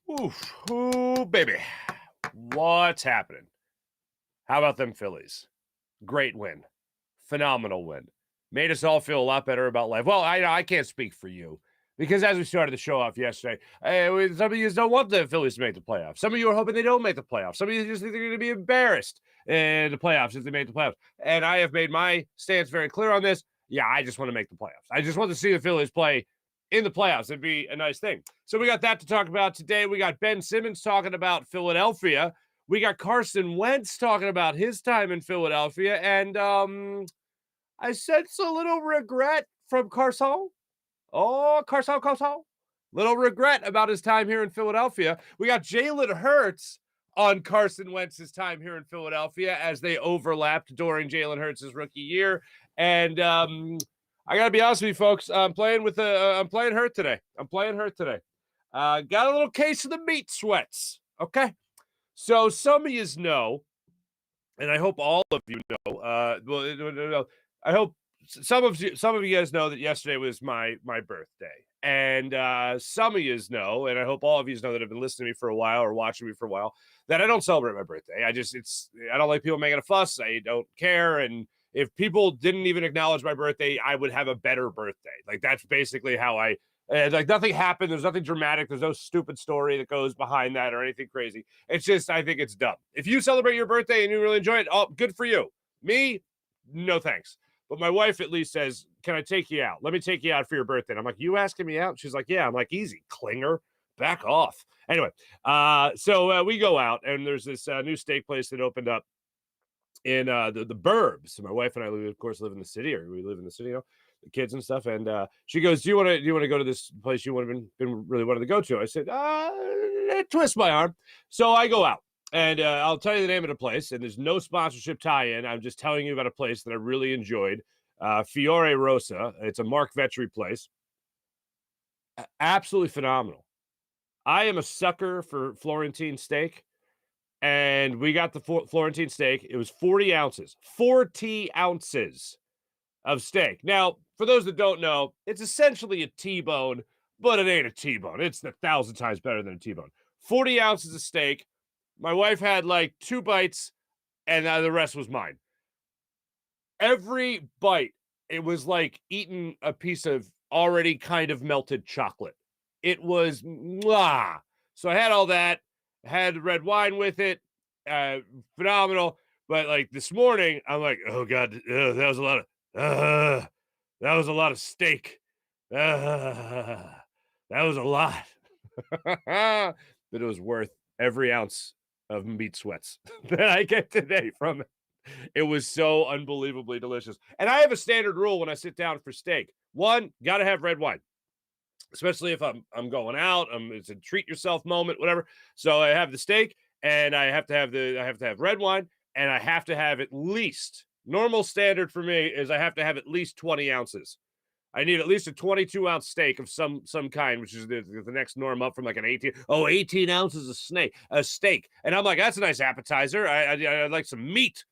Oof. Ooh, baby. What's happening? How about them Phillies? Great win. Phenomenal win. Made us all feel a lot better about life. Well, I can't speak for you because as we started the show off yesterday, some of you don't want the Phillies to make the playoffs. Some of you are hoping they don't make the playoffs. Some of you just think they're going to be embarrassed in the playoffs if they make the playoffs. And I have made my stance very clear on this. Yeah, I just want to make the playoffs. I just want to see the Phillies play in the playoffs. It'd be a nice thing. So we got that to talk about today. We got Ben Simmons talking about Philadelphia. We got Carson Wentz talking about his time in Philadelphia. And I sense a little regret from Carson. Oh, Carson. Little regret about his time here in Philadelphia. We got Jalen Hurts on Carson Wentz's time here in Philadelphia as they overlapped during Jalen Hurts' rookie year. And I got to be honest with you, folks. I'm playing hurt today. Got a little case of the meat sweats. Okay. So some of you know, and I hope all of you know, I hope some of you guys know that yesterday was my birthday. And some of you know, and I hope all of you know that have been listening to me for a while or watching me for a while, that I don't celebrate my birthday. I don't like people making a fuss. I don't care. And if people didn't even acknowledge my birthday, I would have a better birthday. Like, that's basically how like, nothing happened. There's nothing dramatic. There's no stupid story that goes behind that or anything crazy. It's just, I think it's dumb. If you celebrate your birthday and you really enjoy it, oh, good for you. Me, no thanks. But my wife at least says, can I take you out? Let me take you out for your birthday. And I'm like, you asking me out? She's like, yeah. I'm like, easy, clinger. Back off. Anyway, so we go out, and there's this new steak place that opened up in the burbs. So my wife and I, of course, live in the city, or we live in the city, the kids and stuff. And she goes, do you want to go to this place you would have been really wanted to go to? I said, twist my arm. So I go out. And I'll tell you the name of the place, and there's no sponsorship tie-in. I'm just telling you about a place that I really enjoyed, Fiore Rosa. It's a Mark Vetri place. Absolutely phenomenal. I am a sucker for Florentine steak, and we got the Florentine steak. It was 40 ounces. 40 ounces of steak. Now, for those that don't know, it's essentially a T-bone, but it ain't a T-bone. It's 1,000 times better than a T-bone. 40 ounces of steak. My wife had like 2 bites, and the rest was mine. Every bite, it was like eating a piece of already kind of melted chocolate. It was mwah. So I had all that, had red wine with it, phenomenal. But like this morning, I'm like, oh God, that was a lot of steak. That was a lot. But it was worth every ounce of meat sweats that I get today from it. It was so unbelievably delicious. And I have a standard rule when I sit down for steak. One, got to have red wine, especially if I'm going out. It's a treat yourself moment, whatever. So I have the steak, and I have to have red wine, and I have to have at least, normal standard for me is I have to have at least 20 ounces. I need at least a 22-ounce steak of some kind, which is the next norm up from like an 18 ounces of steak. And I'm like, that's a nice appetizer. I'd like some meat.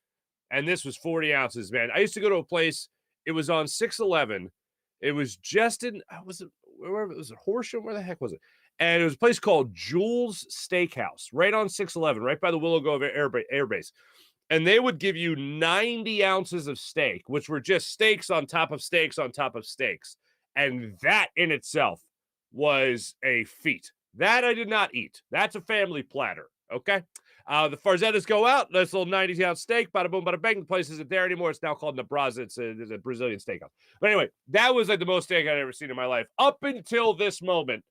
And this was 40 ounces, man. I used to go to a place. It was on 611. It was just in, was it Horsham? Where the heck was it? And it was a place called Jules Steakhouse, right on 611, right by the Willow Grove Air Base. And they would give you 90 ounces of steak, which were just steaks on top of steaks on top of steaks. And that in itself was a feat. That I did not eat. That's a family platter, okay? The Farzettas go out. This little 90-ounce steak, bada boom, bada bang. The place isn't there anymore. It's now called Nebraska. It's a Brazilian steakhouse. But anyway, that was like the most steak I'd ever seen in my life up until this moment.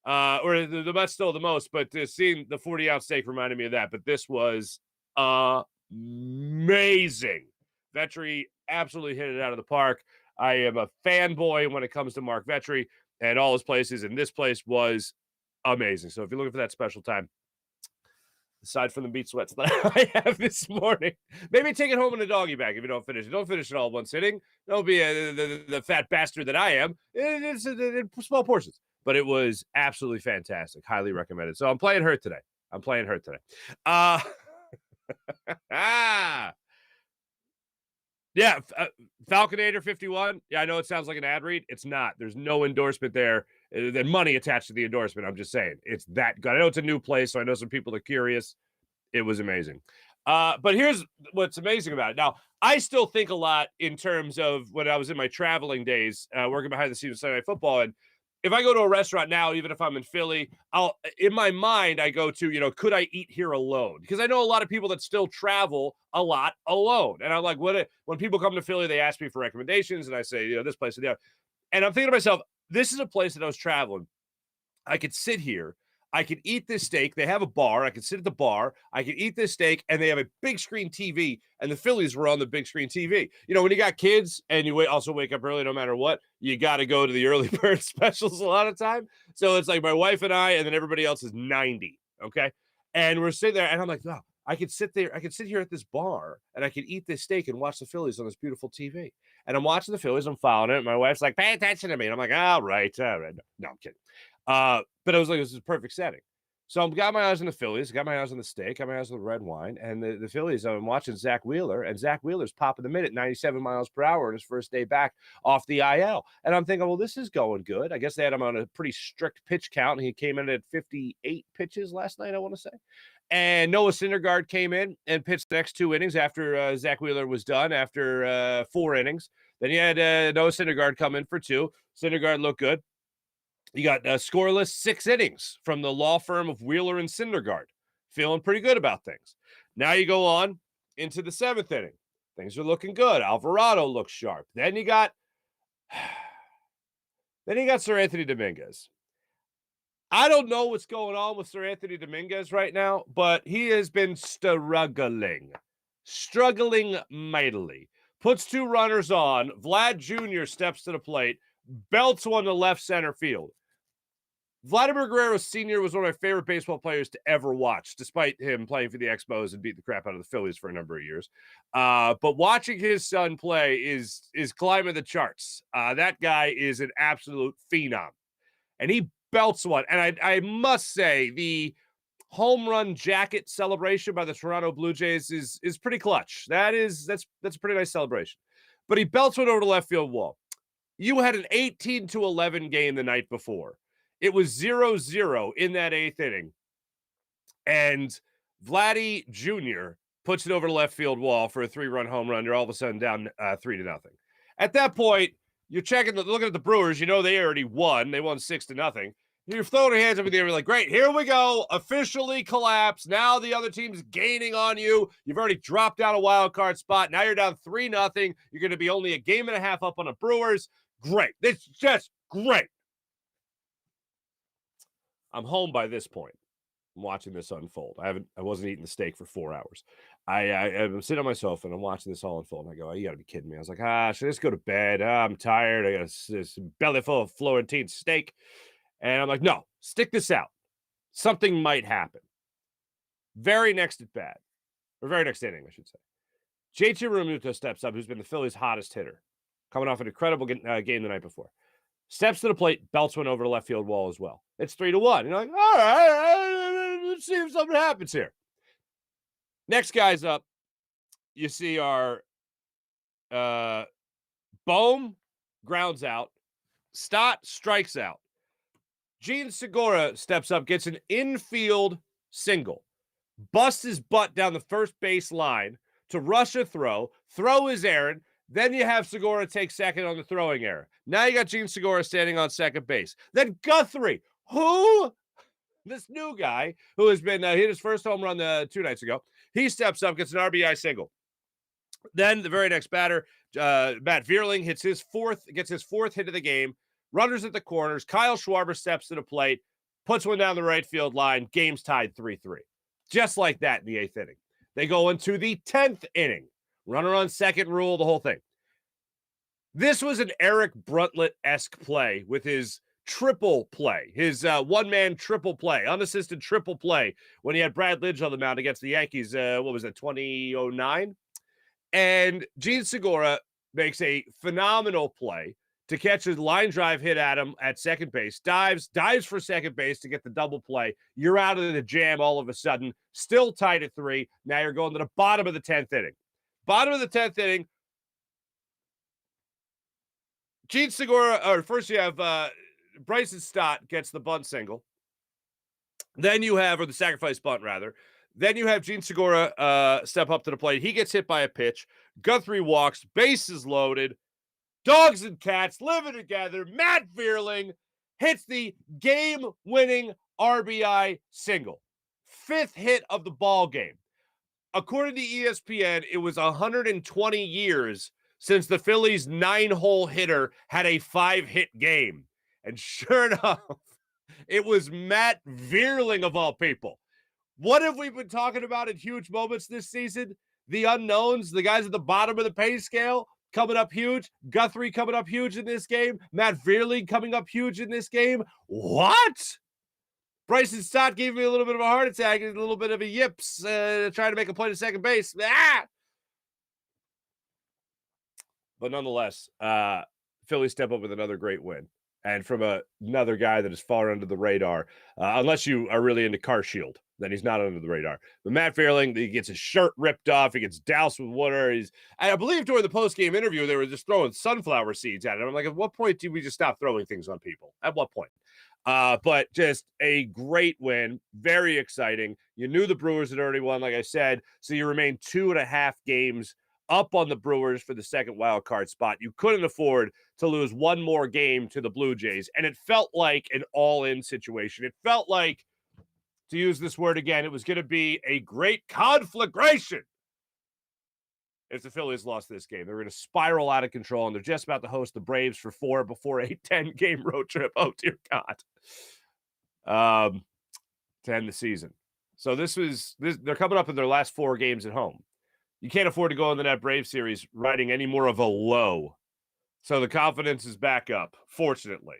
Or that's still the most, but seeing the 40-ounce steak reminded me of that. But this was amazing. Vetri absolutely hit it out of the park. I am a fanboy when it comes to Mark Vetri and all his places, and this place was amazing. So if you're looking for that special time, aside from the meat sweats that I have this morning, maybe take it home in a doggy bag if you don't finish it. Don't finish it all in one sitting. Don't be the fat bastard that I am. It's in small portions. But it was absolutely fantastic. Highly recommended. So I'm playing hurt today. Yeah, Falconator 51. Yeah, I know it sounds like an ad read. It's not. There's no endorsement there. than money attached to the endorsement. I'm just saying it's that good. I know it's a new place, so I know some people are curious. It was amazing. But here's what's amazing about it. Now, I still think a lot in terms of when I was in my traveling days, working behind the scenes of Sunday Night Football. And if I go to a restaurant now, even if I'm in Philly, in my mind, I go to, could I eat here alone? Because I know a lot of people that still travel a lot alone. And I'm like, when people come to Philly, they ask me for recommendations, and I say, this place and the other. And I'm thinking to myself, this is a place that I was traveling. I could sit here. I could eat this steak. They have a bar. I could sit at the bar. I could eat this steak, and they have a big screen TV, and the Phillies were on the big screen TV. When you got kids and you also wake up early no matter what, you got to go to the early bird specials a lot of time. So it's like my wife and I, and then everybody else is 90, okay? And we're sitting there, and I'm like, oh, I could sit there. I could sit here at this bar, and I could eat this steak and watch the Phillies on this beautiful TV. And I'm watching the Phillies. I'm following it. My wife's like, pay attention to me. And I'm like, all right. No, I'm kidding. But I was like, this is a perfect setting. So I've got my eyes on the Phillies, got my eyes on the steak, got my eyes on the red wine, and the Phillies, I'm watching Zack Wheeler, and Zack Wheeler's popping the minute, 97 miles per hour on his first day back off the IL. And I'm thinking, well, this is going good. I guess they had him on a pretty strict pitch count, and he came in at 58 pitches last night, I want to say. And Noah Syndergaard came in and pitched the next 2 innings after Zack Wheeler was done, after 4 innings. Then you had Noah Syndergaard come in for 2. Syndergaard looked good. You got scoreless 6 innings from the law firm of Wheeler and Syndergaard. Feeling pretty good about things. Now you go on into the 7th inning. Things are looking good. Alvarado looks sharp. Then you got Sir Anthony Dominguez. I don't know what's going on with Sir Anthony Dominguez right now, but he has been struggling mightily. Puts 2 runners on. Vlad Jr. steps to the plate, belts one to left center field. Vladimir Guerrero Sr. was one of my favorite baseball players to ever watch, despite him playing for the Expos and beat the crap out of the Phillies for a number of years. But watching his son play is climbing the charts. That guy is an absolute phenom. And he belts one. And I must say, the home run jacket celebration by the Toronto Blue Jays is pretty clutch. That's a pretty nice celebration. But he belts one over the left field wall. You had an 18-11 game the night before. It was 0-0 in that 8th inning. And Vladdy Jr. puts it over the left field wall for a 3-run home run. You're all of a sudden down 3-0. At that point, you're looking at the Brewers. They already won. They won 6-0. You're throwing your hands up in the air. You're like, great, here we go. Officially collapsed. Now the other team's gaining on you. You've already dropped out a wild card spot. Now you're down 3-0. You're going to be only a game and a half up on the Brewers. Great. It's just great. I'm home by this point. I'm watching this unfold. I wasn't eating the steak for 4 hours. I'm sitting on my sofa and I'm watching this all unfold. And I go, you got to be kidding me. I was like, should I just go to bed? I'm tired. I got this belly full of Florentine steak. And I'm like, no, stick this out. Something might happen. Very next at bat, or very next inning, I should say. JT Realmuto steps up, who's been the Phillies' hottest hitter, coming off an incredible game the night before. Steps to the plate, belts one over the left field wall as well. It's 3-1. You're like, all right, let's see if something happens here. Next guy's up. You see our Bohm grounds out. Stott strikes out. Gene Segura steps up, gets an infield single, busts his butt down the first base line to rush a throw his errand. Then you have Segura take second on the throwing error. Now you got Gene Segura standing on second base. Then Guthrie, this new guy who has been hit his first home run 2 nights ago, he steps up, gets an RBI single. Then the very next batter, Matt Vierling gets his fourth hit of the game. Runners at the corners. Kyle Schwarber steps to the plate, puts one down the right field line. Game's tied 3-3. Just like that in the 8th inning. They go into the 10th inning. Runner on second rule, the whole thing. This was an Eric Bruntlett-esque play with his triple play, his one-man triple play, unassisted triple play when he had Brad Lidge on the mound against the Yankees, 2009? And Gene Segura makes a phenomenal play to catch a line drive hit at him at second base, dives for second base to get the double play. You're out of the jam all of a sudden, still tied at 3. Now you're going to the bottom of the 10th inning. Bottom of the 10th inning, Gene Segura, or first you have Bryson Stott gets the bunt single. Then you have, or the sacrifice bunt rather. Then you have Gene Segura step up to the plate. He gets hit by a pitch. Guthrie walks, bases loaded. Dogs and cats living together. Matt Vierling hits the game-winning RBI single. 5th hit of the ball game. According to ESPN, it was 120 years since the Phillies' 9-hole hitter had a 5-hit game. And sure enough, it was Matt Vierling of all people. What have we been talking about in huge moments this season? The unknowns, the guys at the bottom of the pay scale coming up huge. Guthrie coming up huge in this game. Matt Vierling coming up huge in this game. What? Bryson Stott gave me a little bit of a heart attack and a little bit of a yips trying to make a play to second base. Ah! But nonetheless, Phillies step up with another great win. And from another guy that is far under the radar, unless you are really into Car Shield, then he's not under the radar. But Matt Vierling, he gets his shirt ripped off. He gets doused with water. I believe during the post-game interview, they were just throwing sunflower seeds at him. I'm like, at what point do we just stop throwing things on people? At what point? But just a great win. Very exciting. You knew the Brewers had already won, like I said. So you remain 2.5 games up on the Brewers for the second wild card spot. You couldn't afford to lose one more game to the Blue Jays. And it felt like an all-in situation. It felt like, to use this word again, it was going to be a great conflagration if the Phillies lost this game. They're going to spiral out of control, and they're just about to host the Braves for 4 before a 10-game road trip. Oh, dear God. To end the season. So they're coming up in their last 4 games at home. You can't afford to go into that Brave series riding any more of a low. So the confidence is back up, fortunately.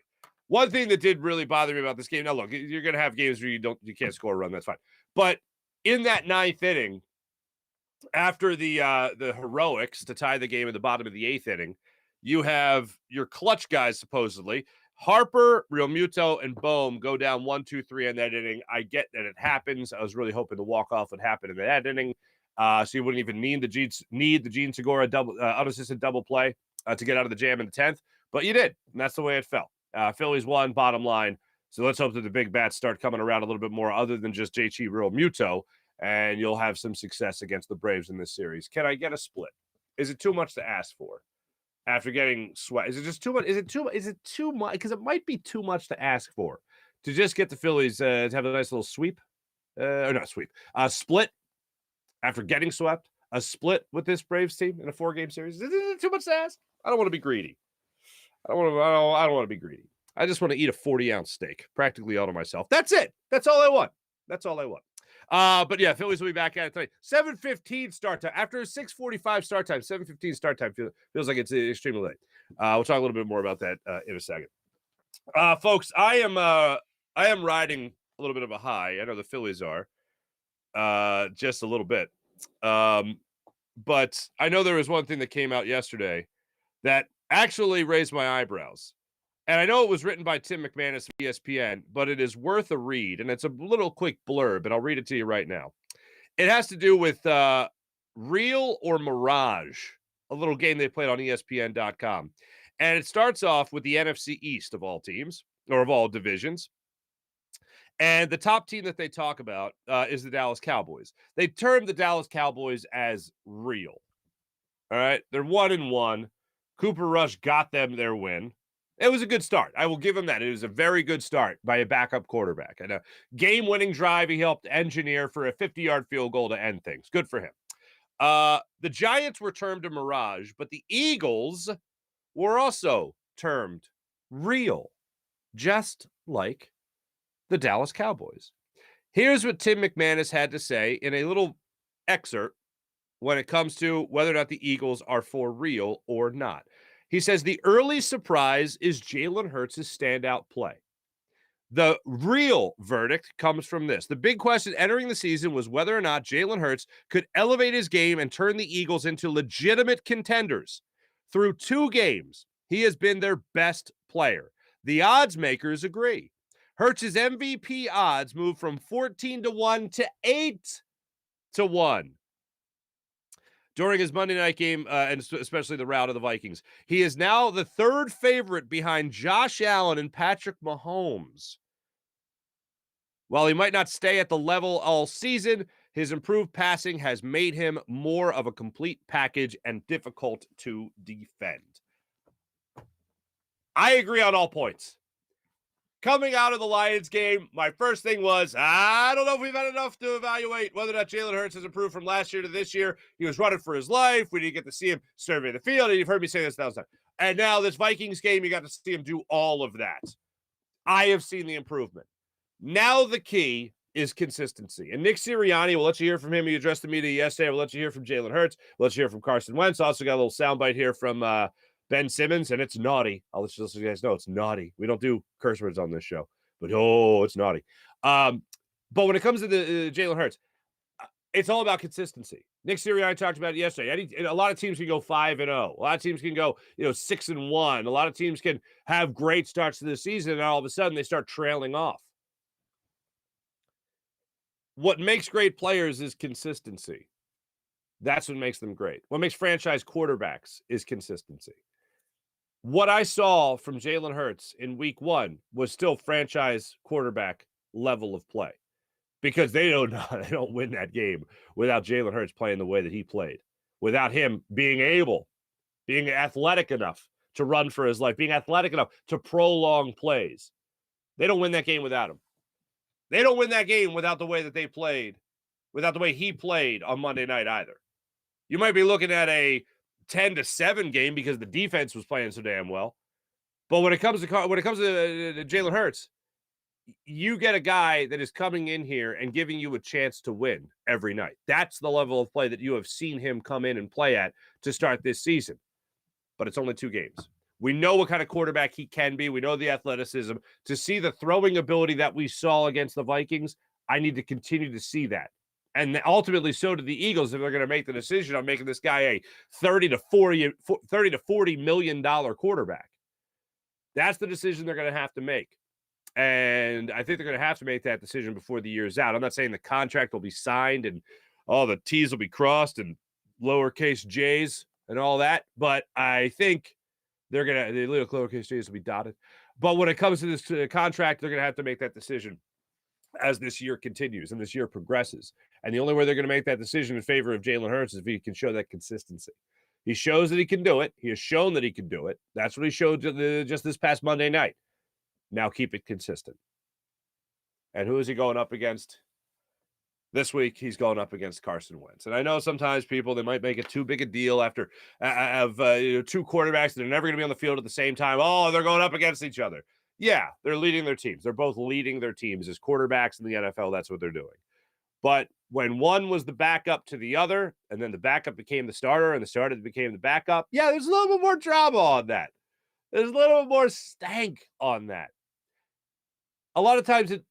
One thing that did really bother me about this game, now look, you're going to have games where you can't score a run, that's fine. But in that 9th inning, after the heroics to tie the game at the bottom of the 8th inning, you have your clutch guys, supposedly. Harper, Realmuto, and Bohm go down 1-2-3 in that inning. I get that it happens. I was really hoping the walk-off would happen in that inning. So you wouldn't even need the Gene Segura unassisted double play to get out of the jam in the 10th. But you did, and that's the way it felt. Phillies won, bottom line. So let's hope that the big bats start coming around a little bit more other than just JT Realmuto, and you'll have some success against the Braves in this series. Can I get a split? Is it too much to ask for after getting swept? Is it just too much? Is it too much? Because it might be too much to ask for to just get the Phillies to have a nice little sweep. Or not sweep. Split after getting swept. A split with this Braves team in a 4-game series. Is it too much to ask? I don't want to be greedy. I don't want to be greedy. I just want to eat a 40-ounce steak, practically all to myself. That's it. That's all I want. But yeah, Phillies will be back at it tonight. 7:15 start time. After a 6:45 start time, 7:15 start time feels like it's extremely late. We'll talk a little bit more about that in a second. Folks, I am riding a little bit of a high. I know the Phillies are just a little bit. But I know there was one thing that came out yesterday that actually raised my eyebrows. And I know it was written by Tim McManus of ESPN, but it is worth a read. And it's a little quick blurb, and I'll read it to you right now. It has to do with Real or Mirage, a little game they played on ESPN.com. And it starts off with the NFC East of all teams, or of all divisions. And the top team that they talk about is the Dallas Cowboys. They term the Dallas Cowboys as real. All right? They're 1-1. Cooper Rush got them their win. It was a good start. I will give him that. It was a very good start by a backup quarterback. And a game-winning drive he helped engineer for a 50-yard field goal to end things. Good for him. The Giants were termed a mirage, but the Eagles were also termed real, just like the Dallas Cowboys. Here's what Tim McManus had to say in a little excerpt when it comes to whether or not the Eagles are for real or not. He says the early surprise is Jalen Hurts' standout play. The real verdict comes from this. The big question entering the season was whether or not Jalen Hurts could elevate his game and turn the Eagles into legitimate contenders. Through 2 games, he has been their best player. The odds makers agree. Hurts' MVP odds moved from 14-1 to 8-1. during his Monday night game, and especially the rout of the Vikings. He is now the third favorite behind Josh Allen and Patrick Mahomes. While he might not stay at the level all season, his improved passing has made him more of a complete package and difficult to defend. I agree on all points. Coming out of the Lions game, my first thing was, I don't know if we've had enough to evaluate whether or not Jalen Hurts has improved from last year to this year. He was running for his life. We didn't get to see him survey the field. And you've heard me say this 1,000 times. And now this Vikings game, you got to see him do all of that. I have seen the improvement. Now the key is consistency. And Nick Sirianni, we'll let you hear from him. He addressed the media yesterday. We'll let you hear from Jalen Hurts. We'll let you hear from Carson Wentz. Also got a little soundbite here from Ben Simmons, and it's naughty. I'll let you guys know it's naughty. We don't do curse words on this show, but it's naughty. But when it comes to the Jalen Hurts, it's all about consistency. Nick Sirianni talked about it yesterday. A lot of teams can go 5-0. A lot of teams can go 6-1. A lot of teams can have great starts to the season, and all of a sudden they start trailing off. What makes great players is consistency. That's what makes them great. What makes franchise quarterbacks is consistency. What I saw from Jalen Hurts in week 1 was still franchise quarterback level of play, because they don't win that game without Jalen Hurts playing the way that he played, without him being athletic enough to run for his life, being athletic enough to prolong plays. They don't win that game without him. They don't win that game without the way that they played, without the way he played on Monday night either. You might be looking at a 10-7 game because the defense was playing so damn well. But when it comes to Jalen Hurts, you get a guy that is coming in here and giving you a chance to win every night. That's the level of play that you have seen him come in and play at to start this season. But it's only 2 games. We know what kind of quarterback he can be. We know the athleticism. To see the throwing ability that we saw against the Vikings, I need to continue to see that. And ultimately, so do the Eagles if they're going to make the decision on making this guy a $30 to $40 million quarterback. That's the decision they're going to have to make. And I think they're going to have to make that decision before the year's out. I'm not saying the contract will be signed and all the T's will be crossed and lowercase J's and all that, but I think the little lowercase J's will be dotted. But when it comes to this contract, they're going to have to make that decision as this year continues and this year progresses. And the only way they're going to make that decision in favor of Jalen Hurts is if he can show that consistency. He shows that he can do it. He has shown that he can do it. That's what he showed just this past Monday night. Now keep it consistent. And who is he going up against? This week, he's going up against Carson Wentz. And I know sometimes people, they might make it too big a deal after 2 quarterbacks that are never going to be on the field at the same time. Oh, they're going up against each other. Yeah, they're leading their teams. They're both leading their teams as quarterbacks in the NFL. That's what they're doing. But when one was the backup to the other, and then the backup became the starter, and the starter became the backup, yeah, there's a little bit more drama on that. There's a little bit more stank on that. A lot of times it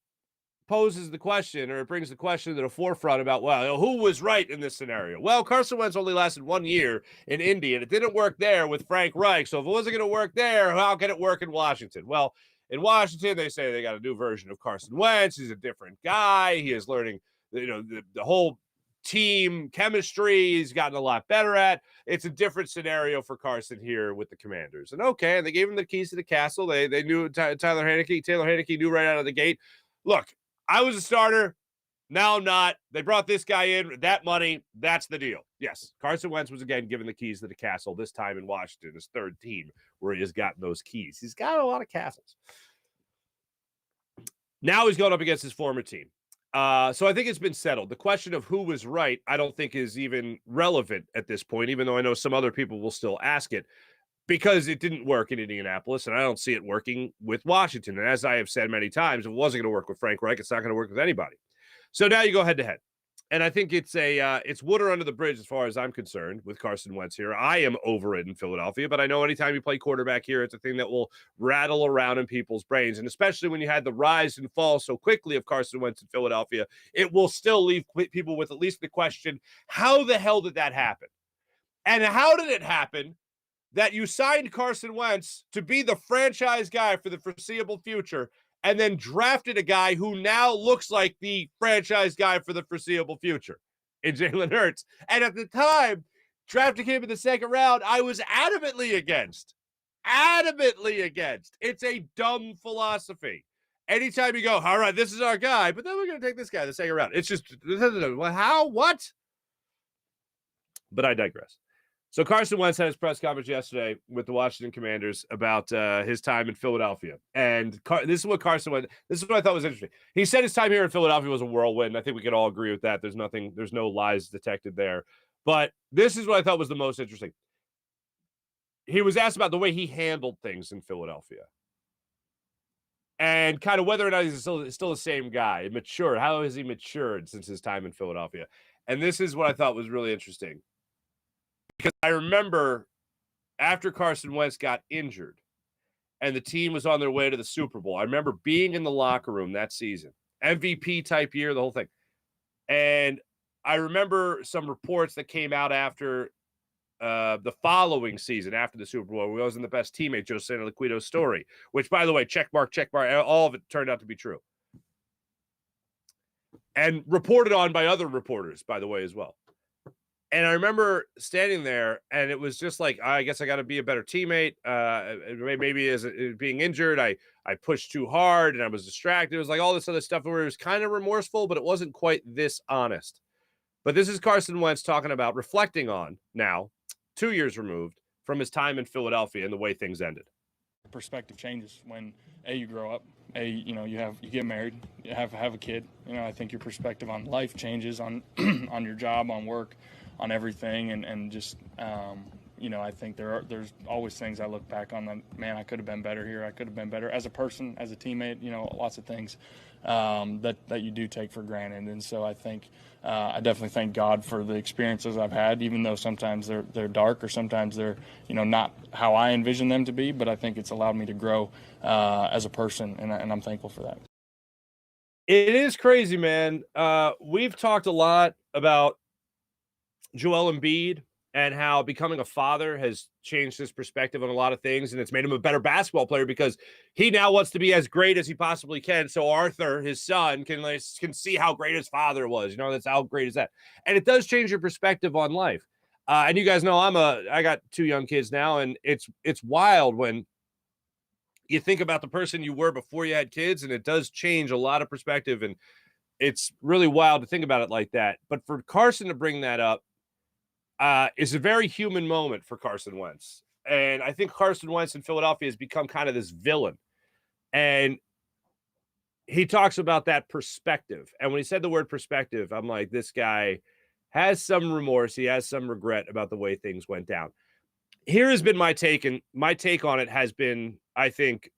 poses the question, or it brings the question to the forefront about, well, who was right in this scenario? Well, Carson Wentz only lasted 1 year in Indy, and it didn't work there with Frank Reich. So if it wasn't going to work there, how can it work in Washington? Well, in Washington, they say they got a new version of Carson Wentz. He's a different guy. He is learning, the whole team chemistry he's gotten a lot better at. It's a different scenario for Carson here with the Commanders. And okay, and they gave him the keys to the castle. They knew Taylor Heinicke knew right out of the gate. Look, I was a starter. Now I'm not. They brought this guy in. That money, that's the deal. Yes, Carson Wentz was again given the keys to the castle, this time in Washington, his 3rd team, where he has gotten those keys. He's got a lot of castles. Now he's going up against his former team. So I think it's been settled. The question of who was right, I don't think is even relevant at this point, even though I know some other people will still ask it, because it didn't work in Indianapolis, and I don't see it working with Washington. And as I have said many times, if it wasn't going to work with Frank Reich, it's not going to work with anybody. So now you go head-to-head. And I think it's water under the bridge as far as I'm concerned with Carson Wentz here. I am over it in Philadelphia, but I know anytime you play quarterback here, it's a thing that will rattle around in people's brains. And especially when you had the rise and fall so quickly of Carson Wentz in Philadelphia, it will still leave people with at least the question, how the hell did that happen? And how did it happen that you signed Carson Wentz to be the franchise guy for the foreseeable future, and then drafted a guy who now looks like the franchise guy for the foreseeable future in Jalen Hurts? And at the time, drafting him in the second round, I was adamantly against. Adamantly against. It's a dumb philosophy. Anytime you go, all right, this is our guy, but then we're going to take this guy in the second round. It's just, how? What? But I digress. So Carson Wentz had his press conference yesterday with the Washington Commanders about his time in Philadelphia. And this is what Carson Wentz, this is what I thought was interesting. He said his time here in Philadelphia was a whirlwind. I think we could all agree with that. There's no lies detected there. But this is what I thought was the most interesting. He was asked about the way he handled things in Philadelphia. And kind of whether or not he's still the same guy, mature. How has he matured since his time in Philadelphia? And this is what I thought was really interesting. Because I remember after Carson Wentz got injured and the team was on their way to the Super Bowl, I remember being in the locker room that season. MVP type year, the whole thing. And I remember some reports that came out after the following season, after the Super Bowl, where he wasn't the best teammate, Joe Santoliquido's story, which, by the way, check mark, all of it turned out to be true. And reported on by other reporters, by the way, as well. And I remember standing there, and it was just like, I guess I got to be a better teammate. Maybe as being injured, I pushed too hard, and I was distracted. It was like all this other stuff where it was kind of remorseful, but it wasn't quite this honest. But this is Carson Wentz talking about reflecting on now, 2 years removed from his time in Philadelphia and the way things ended. Perspective changes when you grow up, you get married, you have a kid. I think your perspective on life changes, on on your job, on work, on everything, and just I think there's always things I look back on that, man, I could have been better here. I could have been better as a person, as a teammate. Lots of things that you do take for granted. And so I think I definitely thank God for the experiences I've had, even though sometimes they're dark or sometimes they're not how I envision them to be. But I think it's allowed me to grow as a person, and I'm thankful for that. It is crazy, man. We've talked a lot about Joel Embiid and how becoming a father has changed his perspective on a lot of things, and it's made him a better basketball player because he now wants to be as great as he possibly can. So Arthur, his son, can see how great his father was. That's how great is that, and it does change your perspective on life. And you guys know I got 2 young kids now, and it's wild when you think about the person you were before you had kids, and it does change a lot of perspective, and it's really wild to think about it like that. But for Carson to bring that up is a very human moment for Carson Wentz. And I think Carson Wentz in Philadelphia has become kind of this villain. And he talks about that perspective. And when he said the word perspective, I'm like, this guy has some remorse. He has some regret about the way things went down. Here has been my take, and my take on it has been, I think,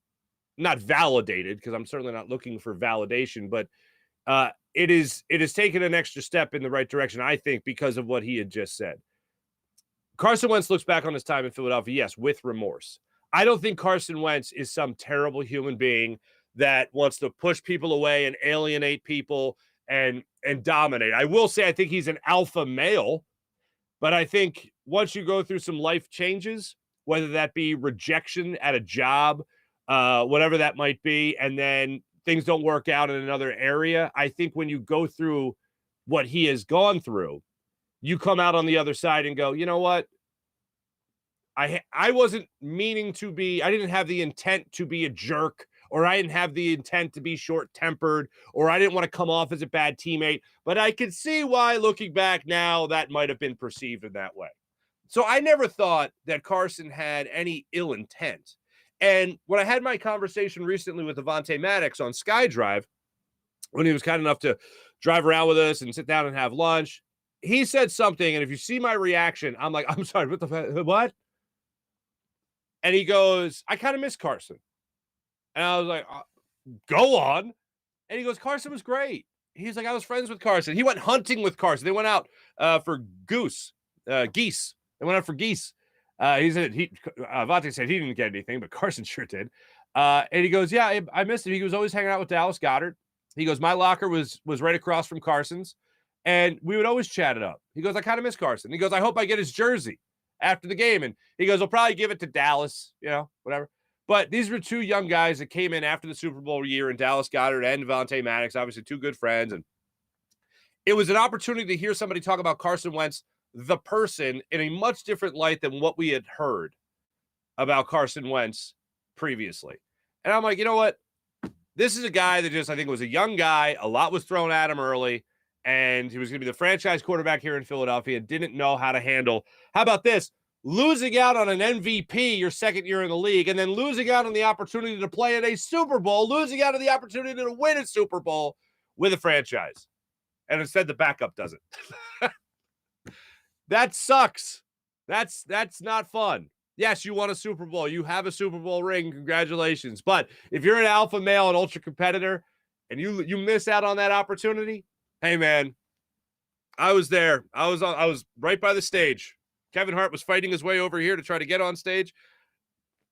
not validated, because I'm certainly not looking for validation, but it has taken an extra step in the right direction, I think, because of what he had just said. Carson Wentz looks back on his time in Philadelphia, yes, with remorse. I don't think Carson Wentz is some terrible human being that wants to push people away and alienate people and dominate. I will say I think he's an alpha male, but I think once you go through some life changes, whether that be rejection at a job, whatever that might be, and then things don't work out in another area, I think when you go through what he has gone through, you come out on the other side and go, you know what? I wasn't meaning to be, I didn't have the intent to be a jerk, or I didn't have the intent to be short-tempered, or I didn't want to come off as a bad teammate, but I can see why, looking back now, that might have been perceived in that way. So I never thought that Carson had any ill intent. And when I had my conversation recently with Avonte Maddox on SkyDrive, when he was kind enough to drive around with us and sit down and have lunch, he said something, and if you see my reaction, I'm like, I'm sorry, what? And he goes, I kind of miss Carson. And I was like, go on. And he goes, Carson was great. He's like, I was friends with Carson. He went hunting with Carson. They went out for geese. They went out for geese. Avonte said he didn't get anything, but Carson sure did. And he goes, yeah, I missed him. He was always hanging out with Dallas Goedert. He goes, my locker was right across from Carson's, and we would always chat it up. He goes, I kind of miss Carson. He goes, I hope I get his jersey after the game. And he goes, I'll probably give it to Dallas, whatever. But these were 2 young guys that came in after the Super Bowl year, and Dallas Goedert and Avonte Maddox, obviously 2 good friends. And it was an opportunity to hear somebody talk about Carson Wentz the person in a much different light than what we had heard about Carson Wentz previously. And I'm like, you know what? This is a guy that just, I think, was a young guy. A lot was thrown at him early, and he was going to be the franchise quarterback here in Philadelphia and didn't know how to handle. How about this? Losing out on an MVP your second year in the league, and then losing out on the opportunity to play in a Super Bowl, losing out on the opportunity to win a Super Bowl with a franchise. And instead, the backup does it. That sucks. That's not fun. Yes, you won a Super Bowl. You have a Super Bowl ring. Congratulations. But if you're an alpha male and ultra competitor and you miss out on that opportunity, hey man, I was there. I was right by the stage. Kevin Hart was fighting his way over here to try to get on stage.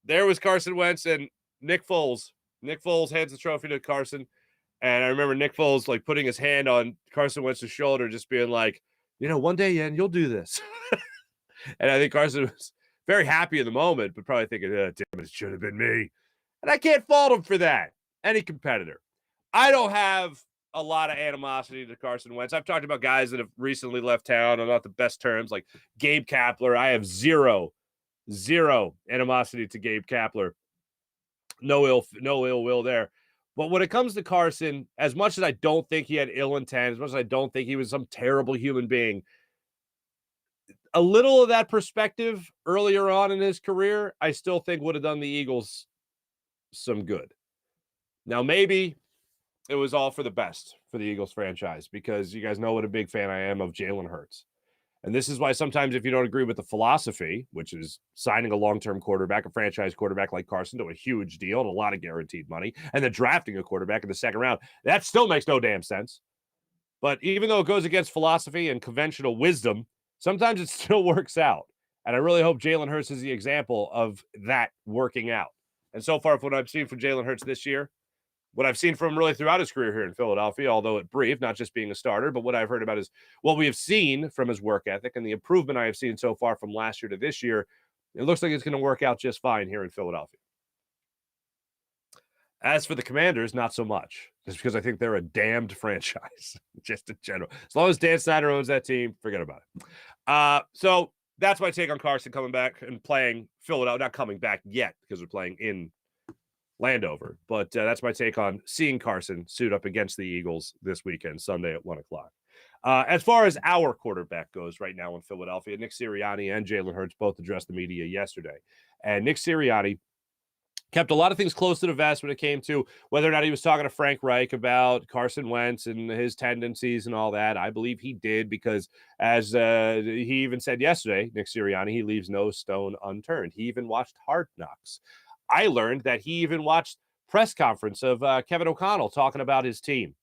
There was Carson Wentz and Nick Foles. Nick Foles hands the trophy to Carson. And I remember Nick Foles like putting his hand on Carson Wentz's shoulder, just being like, one day, Yen, you'll do this. And I think Carson was very happy in the moment, but probably thinking, damn it should have been me. And I can't fault him for that. Any competitor. I don't have a lot of animosity to Carson Wentz. I've talked about guys that have recently left town on not the best terms, like Gabe Kapler. I have zero animosity to Gabe Kapler. No ill will there. But when it comes to Carson, as much as I don't think he had ill intent, as much as I don't think he was some terrible human being, a little of that perspective earlier on in his career, I still think would have done the Eagles some good. Now, maybe it was all for the best for the Eagles franchise, because you guys know what a big fan I am of Jalen Hurts. And this is why sometimes if you don't agree with the philosophy, which is signing a long-term quarterback, a franchise quarterback like Carson, to a huge deal and a lot of guaranteed money, and then drafting a quarterback in the second round, that still makes no damn sense. But even though it goes against philosophy and conventional wisdom, sometimes it still works out. And I really hope Jalen Hurts is the example of that working out. And so far, from what I've seen from Jalen Hurts this year, what I've seen from him really throughout his career here in Philadelphia, although it brief, not just being a starter, but what I've heard about is what we have seen from his work ethic and the improvement I have seen so far from last year to this year, it looks like it's going to work out just fine here in Philadelphia. As for the Commanders, not so much, just because I think they're a damned franchise, just in general. As long as Dan Snyder owns that team, forget about it. So that's my take on Carson coming back and playing Philadelphia. Not coming back yet, because they're playing in Landover. But that's my take on seeing Carson suit up against the Eagles this weekend, Sunday at 1 o'clock. As far as our quarterback goes right now in Philadelphia, Nick Sirianni and Jalen Hurts both addressed the media yesterday. And Nick Sirianni kept a lot of things close to the vest when it came to whether or not he was talking to Frank Reich about Carson Wentz and his tendencies and all that. I believe he did, because as he even said yesterday, Nick Sirianni, he leaves no stone unturned. He even watched Hard Knocks. I learned that he even watched press conference of Kevin O'Connell talking about his team.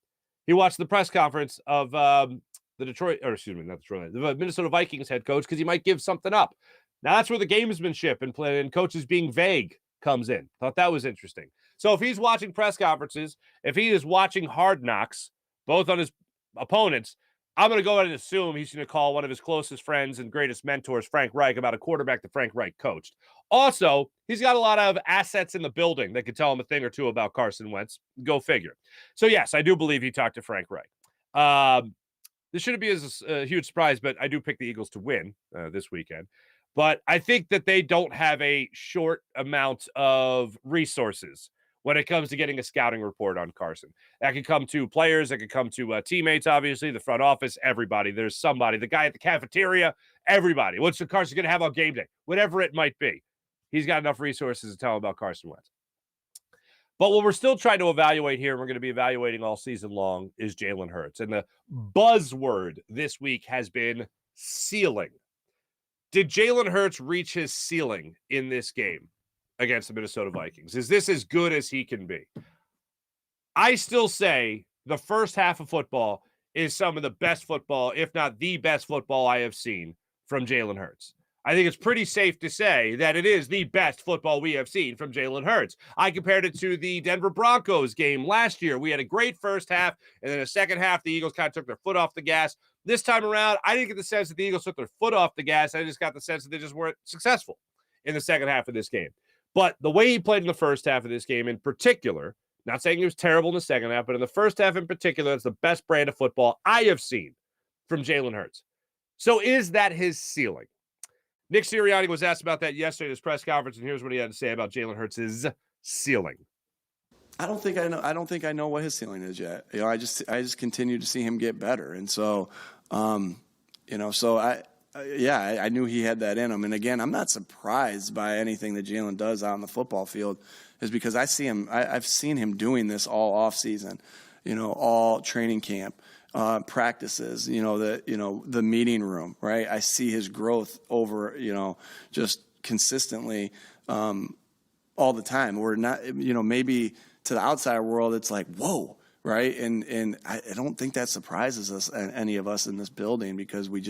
He watched the press conference of the Minnesota Vikings head coach, because he might give something up. Now that's where the gamesmanship and coaches being vague comes in. Thought that was interesting. So if he's watching press conferences, if he is watching Hard Knocks, both on his opponents, I'm going to go ahead and assume he's going to call one of his closest friends and greatest mentors, Frank Reich, about a quarterback that Frank Reich coached. Also, he's got a lot of assets in the building that could tell him a thing or two about Carson Wentz. Go figure. So yes, I do believe he talked to Frank Reich. This shouldn't be a huge surprise, but I do pick the Eagles to win this weekend. But I think that they don't have a short amount of resources when it comes to getting a scouting report on Carson. That could come to players, that could come to teammates, obviously, the front office, everybody. There's somebody, the guy at the cafeteria, everybody. What's the Carson going to have on game day? Whatever it might be. He's got enough resources to tell him about Carson Wentz. But what we're still trying to evaluate here, and we're going to be evaluating all season long, is Jalen Hurts. And the buzzword this week has been ceiling. Did Jalen Hurts reach his ceiling in this game against the Minnesota Vikings? Is this as good as he can be? I still say the first half of football is some of the best football, if not the best football I have seen from Jalen Hurts. I think it's pretty safe to say that it is the best football we have seen from Jalen Hurts. I compared it to the Denver Broncos game last year. We had a great first half, and then the second half, the Eagles kind of took their foot off the gas. This time around, I didn't get the sense that the Eagles took their foot off the gas. I just got the sense that they just weren't successful in the second half of this game. But the way he played in the first half of this game in particular, not saying he was terrible in the second half, but in the first half in particular, it's the best brand of football I have seen from Jalen Hurts. So is that his ceiling? Nick Sirianni was asked about that yesterday at his press conference, and here's what he had to say about Jalen Hurts' ceiling. I don't think I know what his ceiling is yet. I just continue to see him get better, and so, I knew he had that in him. And again, I'm not surprised by anything that Jalen does out on the football field, is because I see him. I've seen him doing this all off season, all training camp, practices. The meeting room, right? I see his growth over, just consistently, all the time. We're not, maybe to the outside world, it's like, whoa, right? And I don't think that surprises us, any of us in this building, because we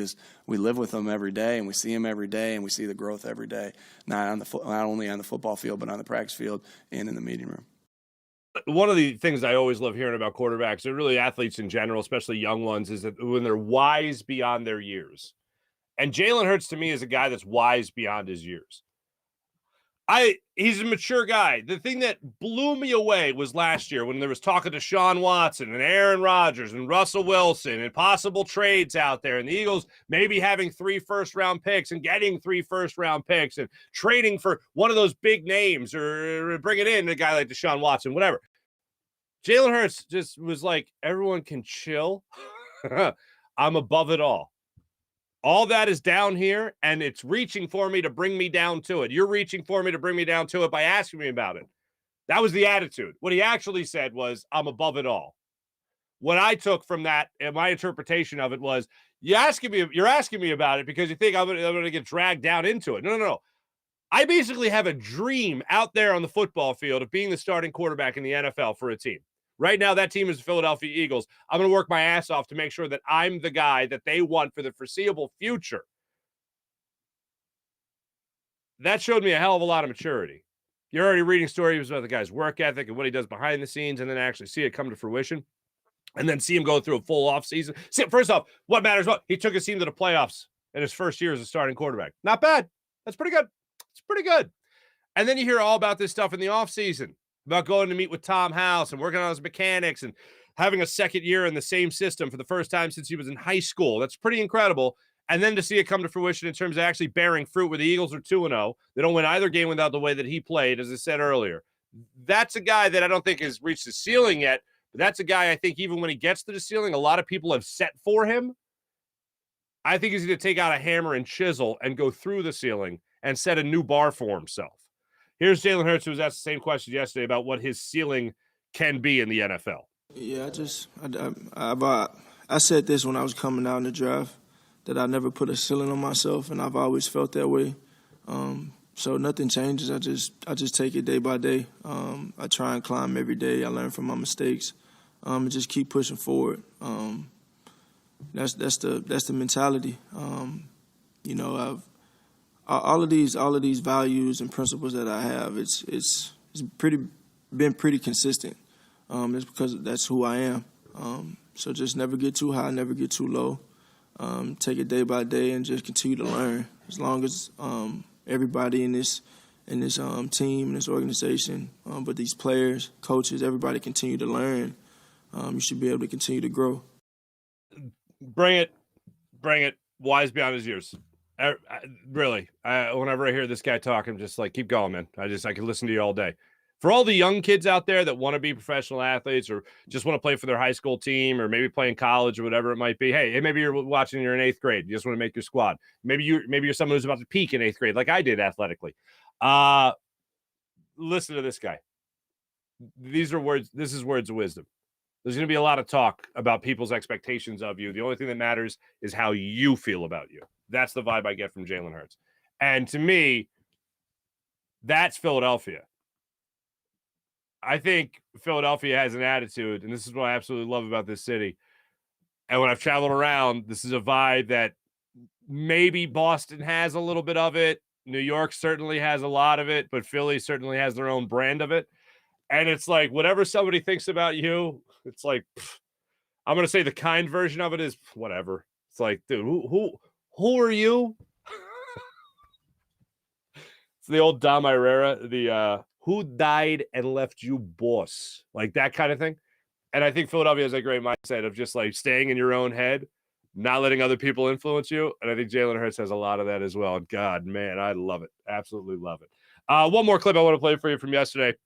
live with him every day, and we see him every day, and we see the growth every day, not only on the football field, but on the practice field and in the meeting room. One of the things I always love hearing about quarterbacks, and really athletes in general, especially young ones, is that when they're wise beyond their years. And Jalen Hurts, to me, is a guy that's wise beyond his years. He's a mature guy. The thing that blew me away was last year when there was talking to Deshaun Watson and Aaron Rodgers and Russell Wilson and possible trades out there, and the Eagles maybe having 3 first-round picks and getting 3 first-round picks and trading for one of those big names or bringing in a guy like Deshaun Watson, whatever. Jalen Hurts just was like, everyone can chill. I'm above it all. All that is down here, and it's reaching for me to bring me down to it. You're reaching for me to bring me down to it by asking me about it. That was the attitude. What he actually said was, I'm above it all. What I took from that, and my interpretation of it was, you're asking me about it because you think I'm going to get dragged down into it. No. I basically have a dream out there on the football field of being the starting quarterback in the NFL for a team. Right now, that team is the Philadelphia Eagles. I'm going to work my ass off to make sure that I'm the guy that they want for the foreseeable future. That showed me a hell of a lot of maturity. You're already reading stories about the guy's work ethic and what he does behind the scenes, and then actually see it come to fruition, and then see him go through a full offseason. First off, what matters what? He took his team to the playoffs in his first year as a starting quarterback. Not bad. That's pretty good. It's pretty good. And then you hear all about this stuff in the offseason, about going to meet with Tom House and working on his mechanics and having a second year in the same system for the first time since he was in high school. That's pretty incredible. And then to see it come to fruition in terms of actually bearing fruit, where the Eagles are 2-0. They don't win either game without the way that he played, as I said earlier. That's a guy that I don't think has reached the ceiling yet, but that's a guy I think even when he gets to the ceiling, a lot of people have set for him. I think he's going to take out a hammer and chisel and go through the ceiling and set a new bar for himself. Here's Jalen Hurts, who was asked the same question yesterday about what his ceiling can be in the NFL. Yeah, I said this when I was coming out in the draft, that I never put a ceiling on myself, and I've always felt that way. So nothing changes. I just take it day by day. I try and climb every day. I learn from my mistakes, and just keep pushing forward. That's the mentality. All of these values and principles that I have, it's been pretty consistent. It's because that's who I am. So just never get too high, never get too low. Take it day by day and just continue to learn. As long as everybody in this team, in this organization, but these players, coaches, everybody continue to learn, you should be able to continue to grow. Bring it. Wise beyond his years. Really, whenever I hear this guy talk, I'm just like, keep going, man. I can listen to you all day. For all the young kids out there that want to be professional athletes or just want to play for their high school team or maybe play in college or whatever it might be. Hey, maybe you're watching, you're in 8th grade. You just want to make your squad. Maybe you're someone who's about to peak in 8th grade, like I did athletically. Listen to this guy. These are words. This is words of wisdom. There's going to be a lot of talk about people's expectations of you. The only thing that matters is how you feel about you. That's the vibe I get from Jalen Hurts. And to me, that's Philadelphia. I think Philadelphia has an attitude, and this is what I absolutely love about this city. And when I've traveled around, this is a vibe that maybe Boston has a little bit of it. New York certainly has a lot of it, but Philly certainly has their own brand of it. And it's like, whatever somebody thinks about you, it's like, I'm going to say the kind version of it is whatever. It's like, dude, who are you? It's the old Dom Irrera, the who died and left you boss, like that kind of thing. And I think Philadelphia has a great mindset of just like staying in your own head, not letting other people influence you. And I think Jalen Hurts has a lot of that as well. And God, man, I love it. Absolutely love it. One more clip I want to play for you from yesterday.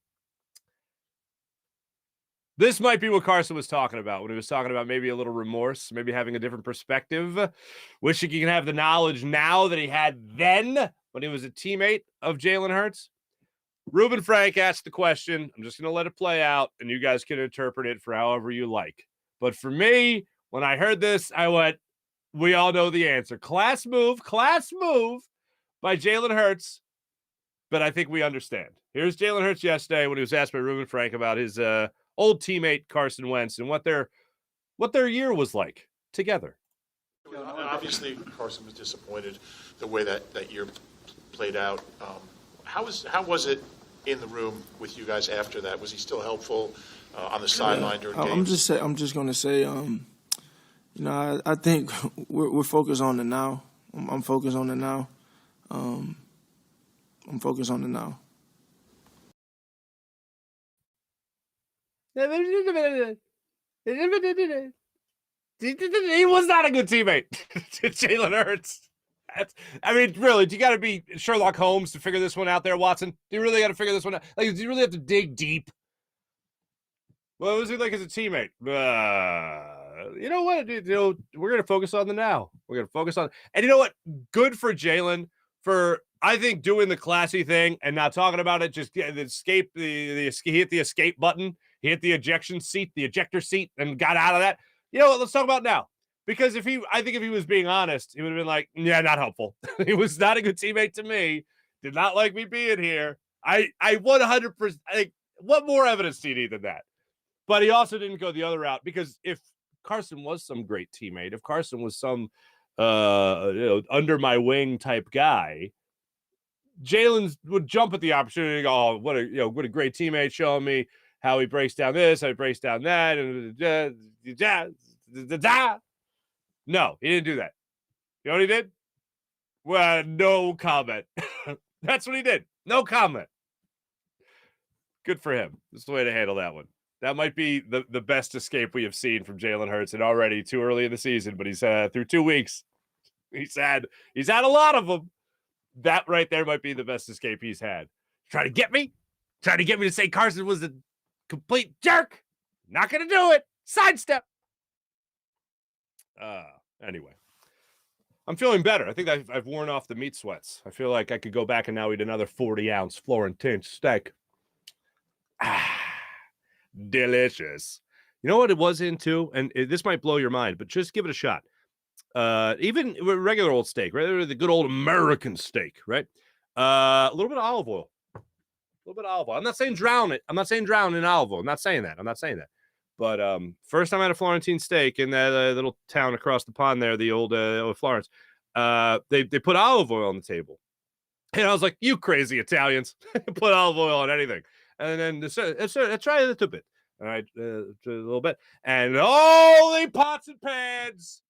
This might be what Carson was talking about when he was talking about maybe a little remorse, maybe having a different perspective, wishing he can have the knowledge now that he had then when he was a teammate of Jalen Hurts. Reuben Frank asked the question. I'm just going to let it play out, and you guys can interpret it for however you like. But for me, when I heard this, I went, we all know the answer. Class move by Jalen Hurts, but I think we understand. Here's Jalen Hurts yesterday when he was asked by Reuben Frank about his old teammate Carson Wentz and what their year was like together. Obviously, Carson was disappointed the way that year played out. How was it in the room with you guys after that? Was he still helpful on the sideline during games? I'm just going to say, I think we're focused on the now. I'm focused on the now. I'm focused on the now. He was not a good teammate to Jalen Hurts. Really, do you got to be Sherlock Holmes to figure this one out there, Watson? Do you really got to figure this one out? Like, do you really have to dig deep? What was he like as a teammate? You know what? We're going to focus on the now. We're going to focus on, and you know what? Good for Jalen for, I think, doing the classy thing and not talking about it. Just he hit the escape button. He hit the ejector seat, and got out of that. You know what? Let's talk about now. Because I think if he was being honest, he would have been like, yeah, not helpful. He was not a good teammate to me. Did not like me being here. I 100%. What more evidence do you need than that? But he also didn't go the other route, because if Carson was some great teammate, if Carson was some under my wing type guy, Jalen would jump at the opportunity and go, oh, what a great teammate, showing me how he breaks down this, how he breaks down that, and no, he didn't do that. You know what he did? Well, no comment. That's what he did. No comment. Good for him. That's the way to handle that one. That might be the best escape we have seen from Jalen Hurts, and already too early in the season, but he's through 2 weeks. He's had a lot of them. That right there might be the best escape he's had. Try to get me to say Carson was a complete jerk. Not going to do it. Sidestep. Anyway, I'm feeling better. I think I've worn off the meat sweats. I feel like I could go back and now eat another 40-ounce Florentine steak. Delicious. You know what it was into? And this might blow your mind, but just give it a shot. Even regular old steak, right? The good old American steak, right? A little bit of olive oil. I'm not saying drown it. I'm not saying drown in olive oil. I'm not saying that. But first time I had a Florentine steak in that little town across the pond there, the old Florence, they put olive oil on the table. And I was like, you crazy Italians, put olive oil on anything. And then try a little bit. All right, a little bit. And holy pots and pans.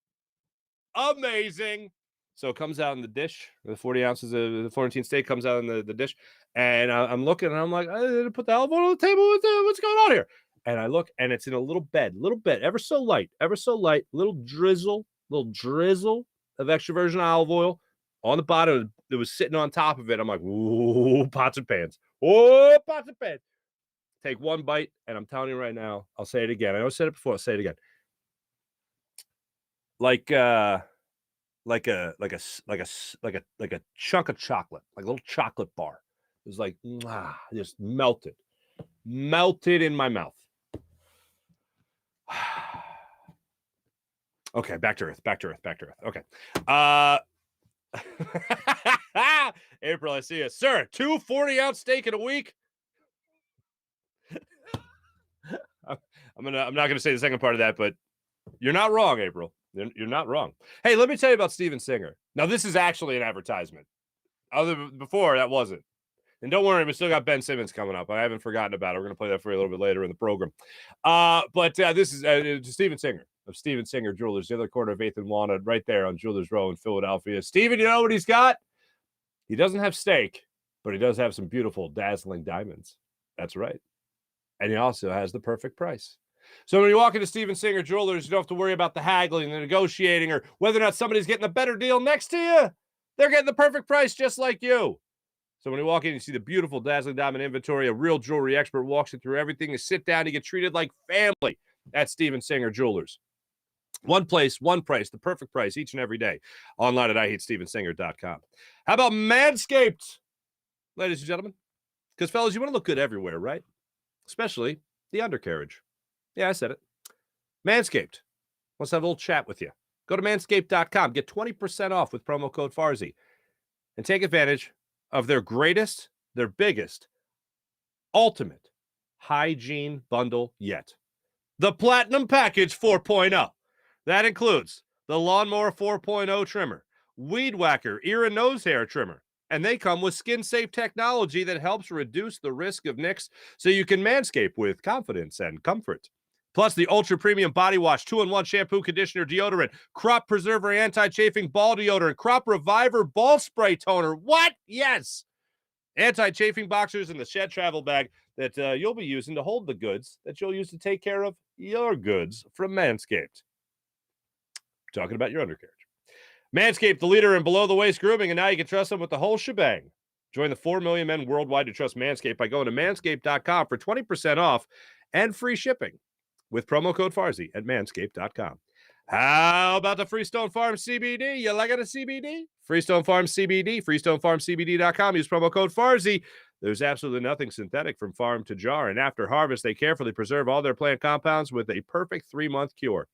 Amazing. So it comes out in the dish. The 40 ounces of the Florentine steak comes out in the dish. And I'm looking, and I'm like, I didn't put the olive oil on the table. What's going on here? And I look, and it's in a little bed, ever so light, little drizzle of extra virgin olive oil on the bottom. It was sitting on top of it. I'm like, ooh, pots and pans. Oh, pots and pans. Take one bite, and I'm telling you right now, I'll say it again. I know I said it before. I'll say it again. Like a chunk of chocolate, like a little chocolate bar. It was like, just melted in my mouth. Okay, back to earth. Okay. April, I see you. Sir, 2 40-ounce steak in a week? I'm not gonna say the second part of that, but you're not wrong, April. You're not wrong. Hey, let me tell you about Steven Singer. Now, this is actually an advertisement. Before, that wasn't. And don't worry, we still got Ben Simmons coming up. I haven't forgotten about it. We're going to play that for you a little bit later in the program. But this is Steven Singer of Steven Singer Jewelers, the other corner of 8th and Walnut, right there on Jewelers Row in Philadelphia. Steven, you know what he's got? He doesn't have steak, but he does have some beautiful, dazzling diamonds. That's right. And he also has the perfect price. So when you walk into Steven Singer Jewelers, you don't have to worry about the haggling, the negotiating, or whether or not somebody's getting a better deal next to you. They're getting the perfect price just like you. So when you walk in, you see the beautiful, dazzling diamond inventory. A real jewelry expert walks you through everything. You sit down, you get treated like family at Steven Singer Jewelers. One place, one price, the perfect price each and every day. Online at IHateStevenSinger.com. How about Manscaped, ladies and gentlemen? Because, fellas, you want to look good everywhere, right? Especially the undercarriage. Yeah, I said it. Manscaped. Let's have a little chat with you. Go to manscaped.com. Get 20% off with promo code Farzy. And take advantage of their greatest, their biggest, ultimate hygiene bundle yet. The Platinum Package 4.0. That includes the Lawnmower 4.0 trimmer, Weed Whacker ear and nose hair trimmer, and they come with skin-safe technology that helps reduce the risk of nicks so you can manscape with confidence and comfort. Plus, the ultra-premium body wash, 2-in-1 shampoo, conditioner, deodorant, crop preserver, anti-chafing ball deodorant, crop reviver ball spray toner. What? Yes! Anti-chafing boxers and the shed travel bag that you'll be using to hold the goods that you'll use to take care of your goods from Manscaped. Talking about your undercarriage. Manscaped, the leader in below-the-waist grooming, and now you can trust them with the whole shebang. Join the 4 million men worldwide who trust Manscaped by going to manscaped.com for 20% off and free shipping with promo code Farzy at manscaped.com. How about the Freestone Farm CBD? You like it a CBD? Freestone Farm CBD, freestonefarmcbd.com. Use promo code Farzy. There's absolutely nothing synthetic from farm to jar, and after harvest, they carefully preserve all their plant compounds with a perfect 3-month cure.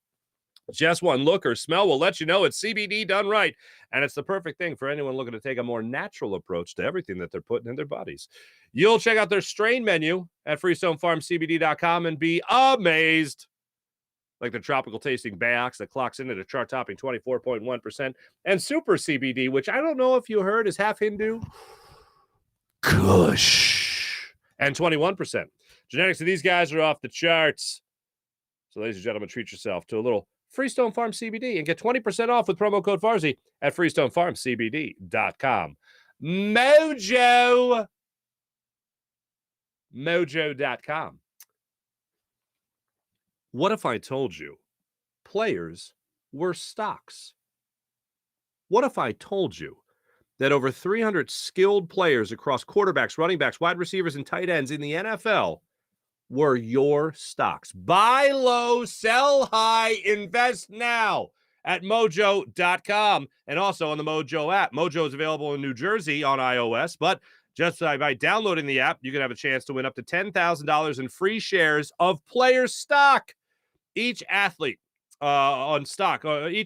Just one look or smell will let you know it's CBD done right, and it's the perfect thing for anyone looking to take a more natural approach to everything that they're putting in their bodies. You'll check out their strain menu at freestonefarmcbd.com and be amazed. Like the tropical tasting Bayox that clocks in at a chart-topping 24.1%, and Super CBD, which I don't know if you heard is half Hindu, Kush, and 21%. Genetics of these guys are off the charts. So, ladies and gentlemen, treat yourself to a little Freestone Farm CBD and get 20% off with promo code Farzy at freestonefarmcbd.com. Mojo.com. What if I told you players were stocks? What if I told you that over 300 skilled players across quarterbacks, running backs, wide receivers, and tight ends in the NFL were your stocks? Buy low, sell high, invest now at mojo.com and also on the Mojo app. Mojo is available in New Jersey on iOS, but just by downloading the app, you can have a chance to win up to $10,000 in free shares of player stock. Each athlete's stock on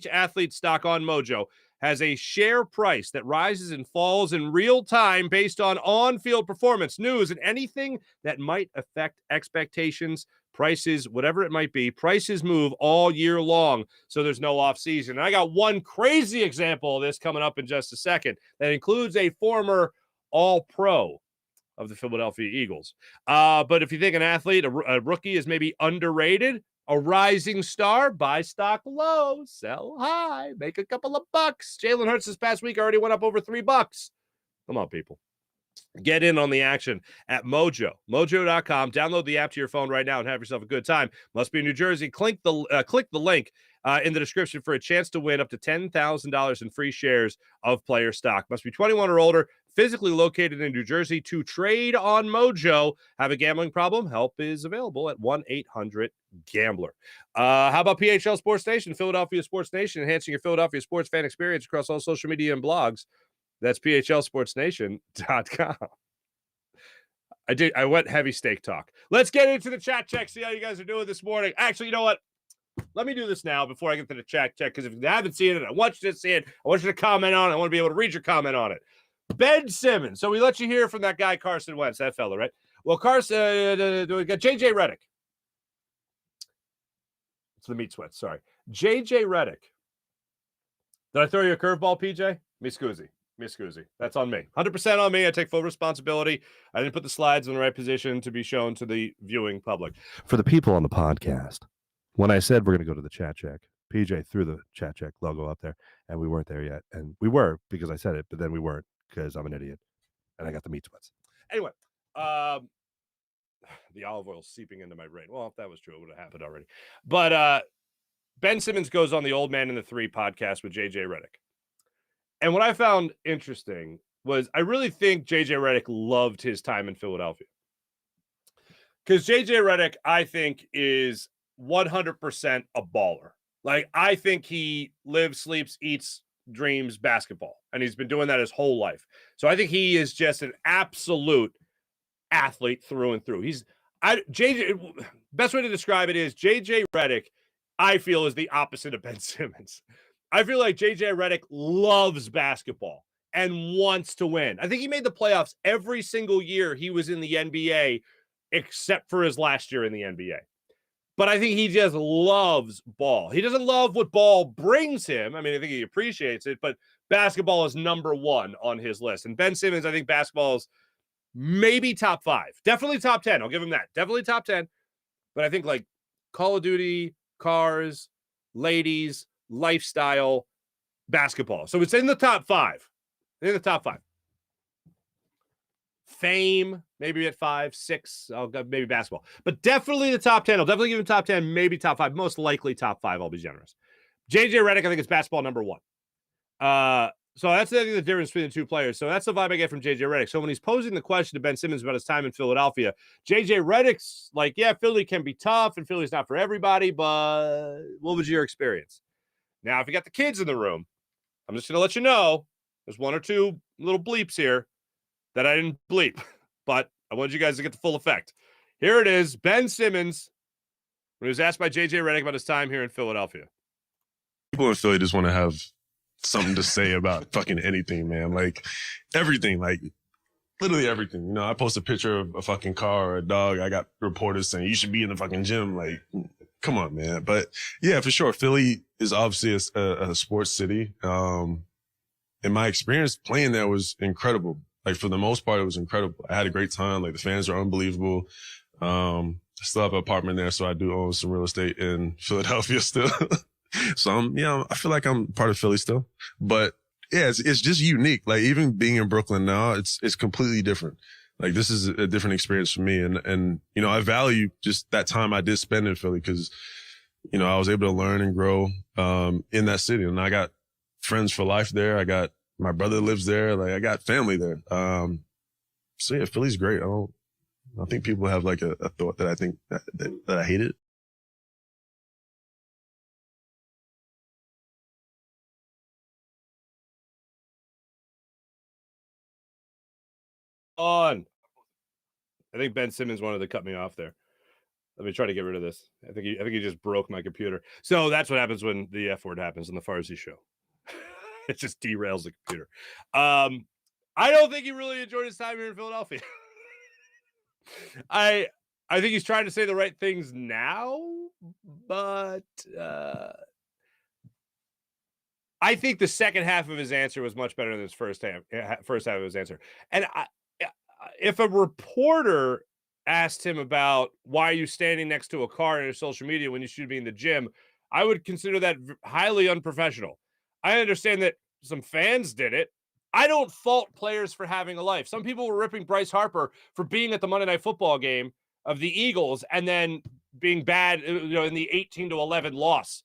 Mojo has a share price that rises and falls in real time based on on-field performance, news, and anything that might affect expectations, prices, whatever it might be. Prices move all year long, so there's no off-season. And I got one crazy example of this coming up in just a second that includes a former All-Pro of the Philadelphia Eagles. But if you think an athlete, a rookie, is maybe underrated, a rising star, buy stock low, sell high, make a couple of bucks. Jalen Hurts this past week already went up over $3. Come on, people. Get in on the action at Mojo. Mojo.com. Download the app to your phone right now and have yourself a good time. Must be in New Jersey. Click the link in the description for a chance to win up to $10,000 in free shares of player stock. Must be 21 or older, physically located in New Jersey to trade on Mojo. Have a gambling problem? Help is available at 1-800-GAMBLER. How about PHL Sports Nation, Philadelphia Sports Nation, enhancing your Philadelphia sports fan experience across all social media and blogs. That's phlsportsnation.com. I went heavy steak talk. Let's get into the chat check, see how you guys are doing this morning. Actually, you know what? Let me do this now before I get to the chat check, because if you haven't seen it, I want you to see it. I want you to comment on it. I want to be able to read your comment on it. Ben Simmons. So we let you hear from that guy, Carson Wentz, that fella, right? Well, Carson, we got JJ Redick. It's the meat sweat, sorry. JJ Redick. Did I throw you a curveball, PJ? Me scoozy. That's on me. 100% on me. I take full responsibility. I didn't put the slides in the right position to be shown to the viewing public. For the people on the podcast, when I said we're going to go to the chat check, PJ threw the chat check logo up there, and we weren't there yet. And we were because I said it, but then we weren't because I'm an idiot, and I got the meat sweats. Anyway, the olive oil seeping into my brain. Well, if that was true, it would have happened already. But Ben Simmons goes on the Old Man in the Three podcast with JJ Redick. And what I found interesting was I really think JJ Redick loved his time in Philadelphia. Because JJ Redick, I think, is 100% a baller. Like, I think he lives, sleeps, eats, dreams basketball. And he's been doing that his whole life. So I think he is just an absolute athlete through and through. Best way to describe it is JJ Redick, I feel, is the opposite of Ben Simmons. I feel like JJ Redick loves basketball and wants to win. I think he made the playoffs every single year he was in the NBA, except for his last year in the NBA. But I think he just loves ball. He doesn't love what ball brings him. I mean, I think he appreciates it, but basketball is number one on his list. And Ben Simmons, I think basketball is maybe top 5. Definitely top 10. I'll give him that. Definitely top 10. But I think like Call of Duty, cars, ladies, lifestyle, basketball. So it's in the top 5. In the top 5. Fame, maybe at 5, 6. I'll go maybe basketball. But definitely the top 10. I'll definitely give him top 10, maybe top 5. Most likely top 5. I'll be generous. JJ Redick, I think it's basketball number 1. So that's the difference between the two players. So that's the vibe I get from JJ Redick. So when he's posing the question to Ben Simmons about his time in Philadelphia, JJ Redick's like, yeah, Philly can be tough and Philly's not for everybody, but what was your experience? Now, if you got the kids in the room, I'm just going to let you know there's 1 or 2 little bleeps here that I didn't bleep, but I wanted you guys to get the full effect. Here it is. Ben Simmons, when he was asked by JJ Redick about his time here in Philadelphia. People in Philly just want to have something to say about fucking anything, man. Like everything, like literally everything. You know, I post a picture of a fucking car or a dog. I got reporters saying you should be in the fucking gym. Like, come on, man. But yeah, for sure. Philly is obviously a sports city. And my experience playing there was incredible. Like for the most part, it was incredible. I had a great time. Like the fans are unbelievable. I still have an apartment there. So I do own some real estate in Philadelphia still. So I feel like I'm part of Philly still, but yeah, it's just unique. Like even being in Brooklyn now, it's completely different. Like this is a different experience for me. And, you know, I value just that time I did spend in Philly because, you know, I was able to learn and grow, in that city. And I got friends for life there. I got my brother lives there. Like I got family there. So yeah, Philly's great. I think people have like a thought that I think that I hate it. On. I think Ben Simmons wanted to cut me off there. Let me try to get rid of this. I think he just broke my computer. So that's what happens when the F word happens on the Farzy show. It just derails the computer. I don't think he really enjoyed his time here in Philadelphia. I think he's trying to say the right things now, but I think the second half of his answer was much better than his first half of his answer. And if a reporter asked him about why are you standing next to a car in your social media when you should be in the gym, I would consider that highly unprofessional. I understand that some fans did it. I don't fault players for having a life. Some people were ripping Bryce Harper for being at the Monday Night Football game of the Eagles and then being bad, you know, in the 18-11 loss.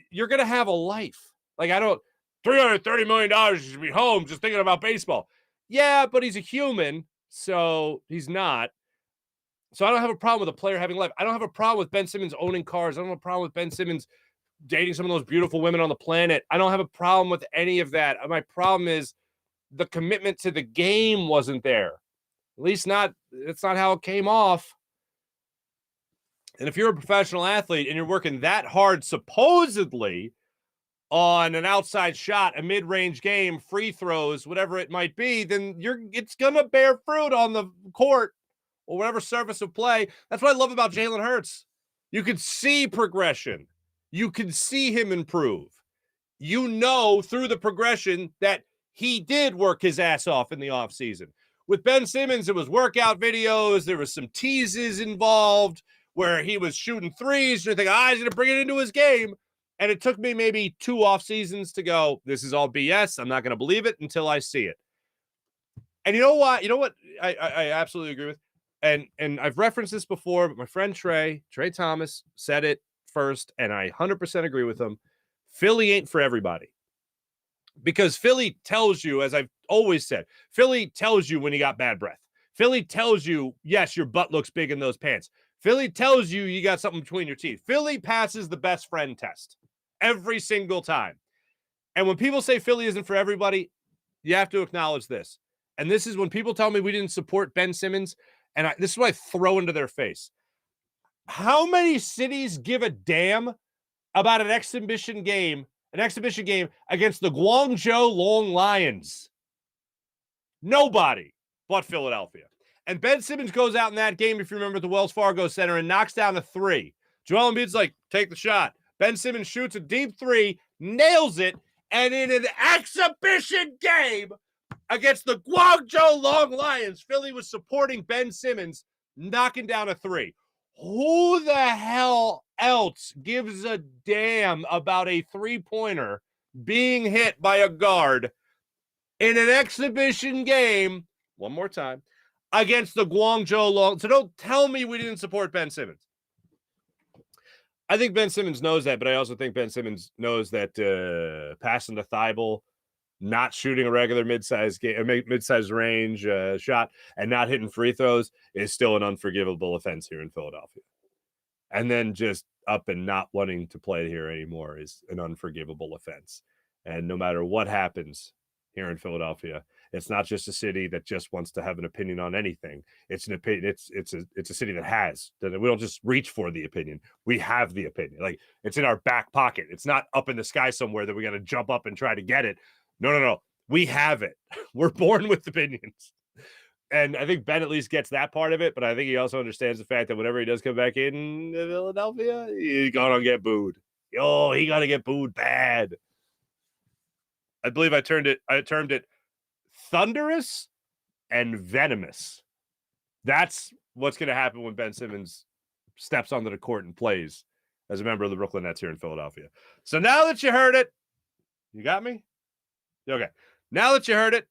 You're going to have a life. Like, $330 million, you should be home just thinking about baseball. Yeah, but he's a human, so he's not. So I don't have a problem with a player having a life. I don't have a problem with Ben Simmons owning cars. I don't have a problem with Ben Simmons dating some of those beautiful women on the planet. I don't have a problem with any of that. My problem is the commitment to the game wasn't there. At least it's not how it came off. And if you're a professional athlete and you're working that hard, supposedly, on an outside shot, a mid-range game, free throws, whatever it might be, then it's going to bear fruit on the court or whatever surface of play. That's what I love about Jalen Hurts. You can see progression. You can see him improve. You know through the progression that he did work his ass off in the offseason. With Ben Simmons, it was workout videos. There was some teases involved where he was shooting threes. You're thinking, he's going to bring it into his game. And it took me maybe 2 off seasons to go, this is all BS. I'm not going to believe it until I see it. And you know what? I absolutely agree with. and I've referenced this before, but my friend Trey Thomas said it first, and I 100% agree with him. Philly ain't for everybody. Because Philly tells you, as I've always said, Philly tells you when you got bad breath. Philly tells you, yes, your butt looks big in those pants. Philly tells you you got something between your teeth. Philly passes the best friend test every single time. And when people say Philly isn't for everybody, you have to acknowledge this. And this is when people tell me we didn't support Ben Simmons, and this is what I throw into their face. How many cities give a damn about an exhibition game against the Guangzhou Long Lions? Nobody but Philadelphia. And Ben Simmons goes out in that game, if you remember, at the Wells Fargo Center and knocks down a 3. Joel Embiid's like, take the shot. Ben Simmons shoots a deep 3, nails it, and in an exhibition game against the Guangzhou Long Lions, Philly was supporting Ben Simmons knocking down a 3. Who the hell else gives a damn about a 3-pointer being hit by a guard in an exhibition game, one more time, against the Guangzhou Long? So don't tell me we didn't support Ben Simmons. I think Ben Simmons knows that, but I also think Ben Simmons knows that passing the Thibault, not shooting a regular mid-size range shot, and not hitting free throws is still an unforgivable offense here in Philadelphia. And then just up and not wanting to play here anymore is an unforgivable offense. And no matter what happens here in Philadelphia, it's not just a city that just wants to have an opinion on anything. It's an opinion. It's a city that we don't just reach for the opinion. We have the opinion. Like, it's in our back pocket. It's not up in the sky somewhere that we got to jump up and try to get it. No. We have it. We're born with opinions. And I think Ben at least gets that part of it, but I think he also understands the fact that whenever he does come back in Philadelphia, he's going to get booed. He got to get booed bad. I believe I termed it thunderous and venomous. That's what's going to happen when Ben Simmons steps onto the court and plays as a member of the Brooklyn Nets here in Philadelphia. So now that you heard it, you got me? Okay. Now that you heard it,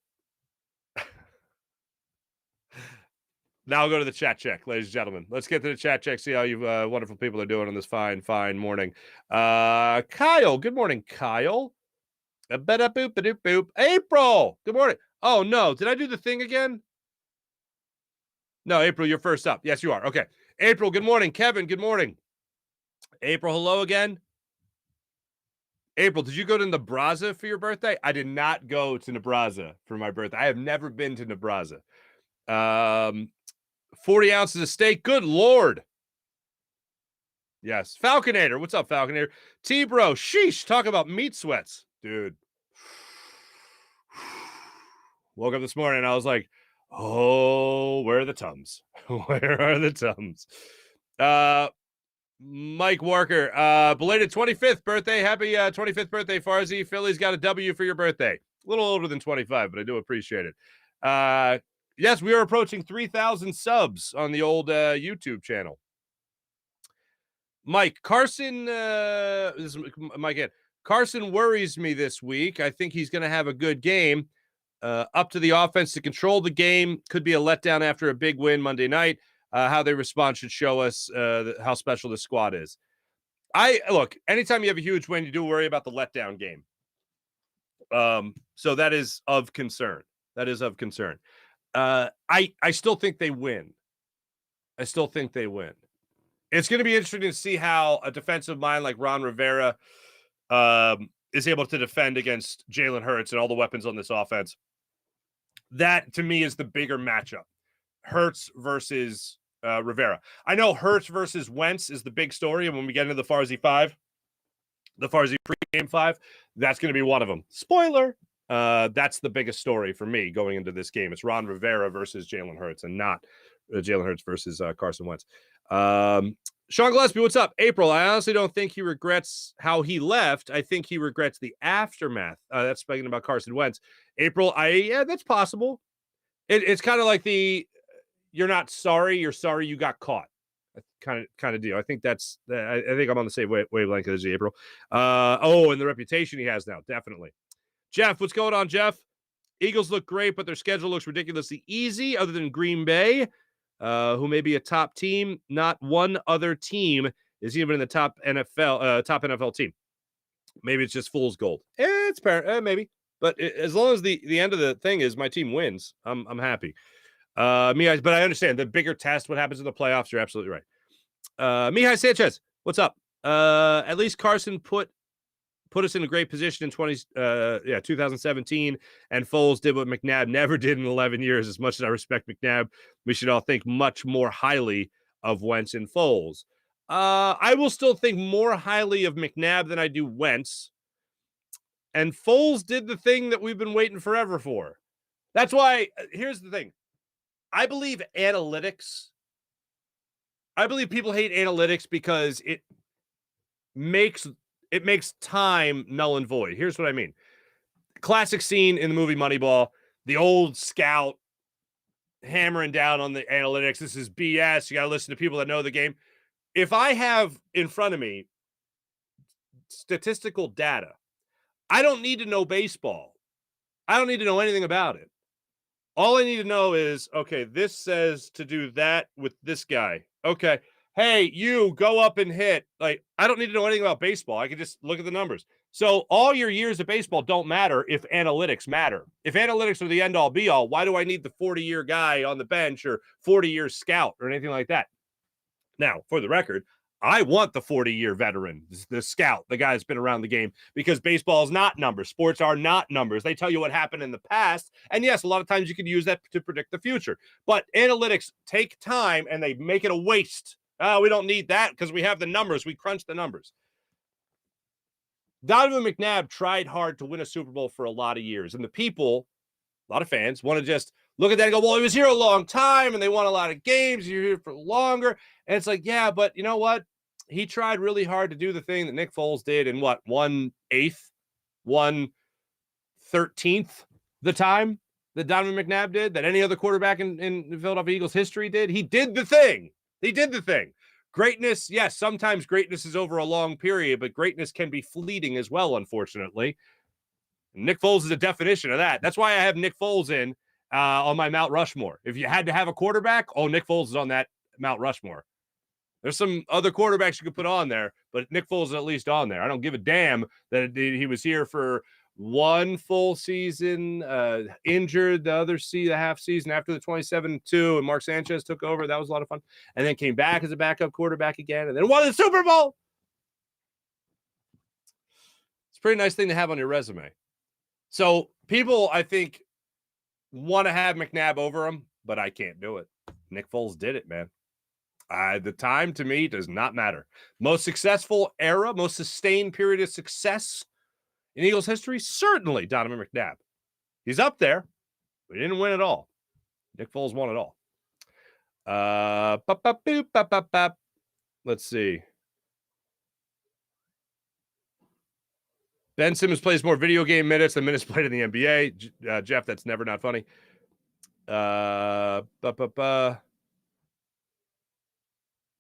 now I'll go to the chat check, ladies and gentlemen. Let's get to the chat check, see how you wonderful people are doing on this fine morning. Kyle, good morning, Kyle. Boop. April, good morning. Oh, no. Did I do the thing again? No, April, you're first up. Yes, you are. Okay. April, good morning. Kevin, good morning. April, hello again. April, did you go to Nebraska for your birthday? I did not go to Nebraska for my birthday. I have never been to Nebraska. 40 ounces of steak. Good Lord. Yes. Falconator. What's up, Falconator? T-Bro. Sheesh. Talk about meat sweats. Dude. Woke up this morning and I was like, oh, where are the Tums? Where are the Tums? Mike Walker, belated 25th birthday. Happy 25th birthday, Farzy. Philly's got a W for your birthday. A little older than 25, but I do appreciate it. Yes, we are approaching 3,000 subs on the old YouTube channel. Mike, Carson, this is Mike again. Carson worries me this week. I think he's going to have a good game. Up to the offense to control the game. Could be a letdown after a big win Monday night. How they respond should show us how special this squad is. Look, anytime you have a huge win, you do worry about the letdown game. So that is of concern. I still think they win. It's going to be interesting to see how a defensive mind like Ron Rivera is able to defend against Jalen Hurts and all the weapons on this offense. That, to me, is the bigger matchup. Hurts versus Rivera. I know Hurts versus Wentz is the big story, and when we get into the Farzy 5, the Farzy pregame 5, that's going to be one of them. Spoiler, that's the biggest story for me going into this game. It's Ron Rivera versus Jalen Hurts, and not Jalen Hurts versus Carson Wentz. Sean Gillespie, what's up? April, I honestly don't think he regrets how he left. I think he regrets the aftermath. That's speaking about Carson Wentz. April, that's possible. It's kind of like you're not sorry, you're sorry you got caught. Kind of deal. I think I think I'm on the same wavelength as you, April. And the reputation he has now, definitely. Jeff, what's going on, Jeff? Eagles look great, but their schedule looks ridiculously easy other than Green Bay. who may be a top team. Not one other team is even in the top NFL team. Maybe it's just fool's gold. It's maybe, but as long as the end of the thing is my team wins, I'm happy. But I understand the bigger test. What happens in the playoffs? You're absolutely right. Mihai Sanchez, what's up? At least Carson put us in a great position in 2017, and Foles did what McNabb never did in 11 years. As much as I respect McNabb, we should all think much more highly of Wentz and Foles. I will still think more highly of McNabb than I do Wentz. And Foles did the thing that we've been waiting forever for. That's why, here's the thing. I believe analytics. I believe people hate analytics because it makes time null and void. Here's what I mean. Classic scene in the movie Moneyball, the old scout hammering down on the analytics. This is BS. You got to listen to people that know the game. If I have in front of me statistical data, I don't need to know baseball. I don't need to know anything about it. All I need to know is, okay, this says to do that with this guy. Okay. Hey, you go up and hit. Like, I don't need to know anything about baseball. I can just look at the numbers. So all your years of baseball don't matter if analytics matter. If analytics are the end all be all, why do I need the 40-year guy on the bench or 40-year scout or anything like that? Now, for the record, I want the 40-year veteran, the scout, the guy that's been around the game, because baseball is not numbers. Sports are not numbers. They tell you what happened in the past. And yes, a lot of times you can use that to predict the future. But analytics take time and they make it a waste. We don't need that because we have the numbers. We crunch the numbers. Donovan McNabb tried hard to win a Super Bowl for a lot of years. And the people, a lot of fans, want to just look at that and go, well, he was here a long time and they won a lot of games. You're here for longer. And it's like, yeah, but you know what? He tried really hard to do the thing that Nick Foles did in 1/8, 1/13 the time that Donovan McNabb did, that any other quarterback in the Philadelphia Eagles history did. He did the thing. He did the thing. Greatness, yes, sometimes greatness is over a long period, but greatness can be fleeting as well, unfortunately. Nick Foles is a definition of that. That's why I have Nick Foles in on my Mount Rushmore. If you had to have a quarterback, Nick Foles is on that Mount Rushmore. There's some other quarterbacks you could put on there, but Nick Foles is at least on there. I don't give a damn that he was here for one full season, injured the half season after the 27-2, and Mark Sanchez took over. That was a lot of fun. And then came back as a backup quarterback again, and then won the Super Bowl. It's a pretty nice thing to have on your resume. So people, I think, want to have McNabb over him, but I can't do it. Nick Foles did it, man. The time to me does not matter. Most successful era, most sustained period of success in Eagles history, certainly Donovan McNabb. He's up there, but he didn't win it all. Nick Foles won it all. Let's see. Ben Simmons plays more video game minutes than minutes played in the NBA. Jeff, that's never not funny.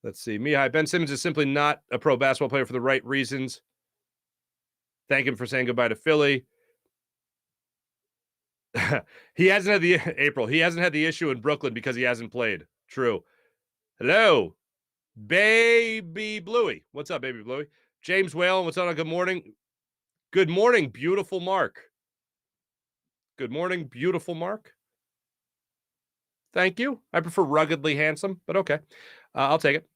Let's see. Mihai, Ben Simmons is simply not a pro basketball player for the right reasons. Thank him for saying goodbye to Philly. He hasn't had the issue in Brooklyn because he hasn't played. True. Hello, Baby Bluey. What's up, Baby Bluey? James Whalen, what's on? Good morning. Good morning, beautiful Mark. Good morning, beautiful Mark. Thank you. I prefer ruggedly handsome, but okay. I'll take it.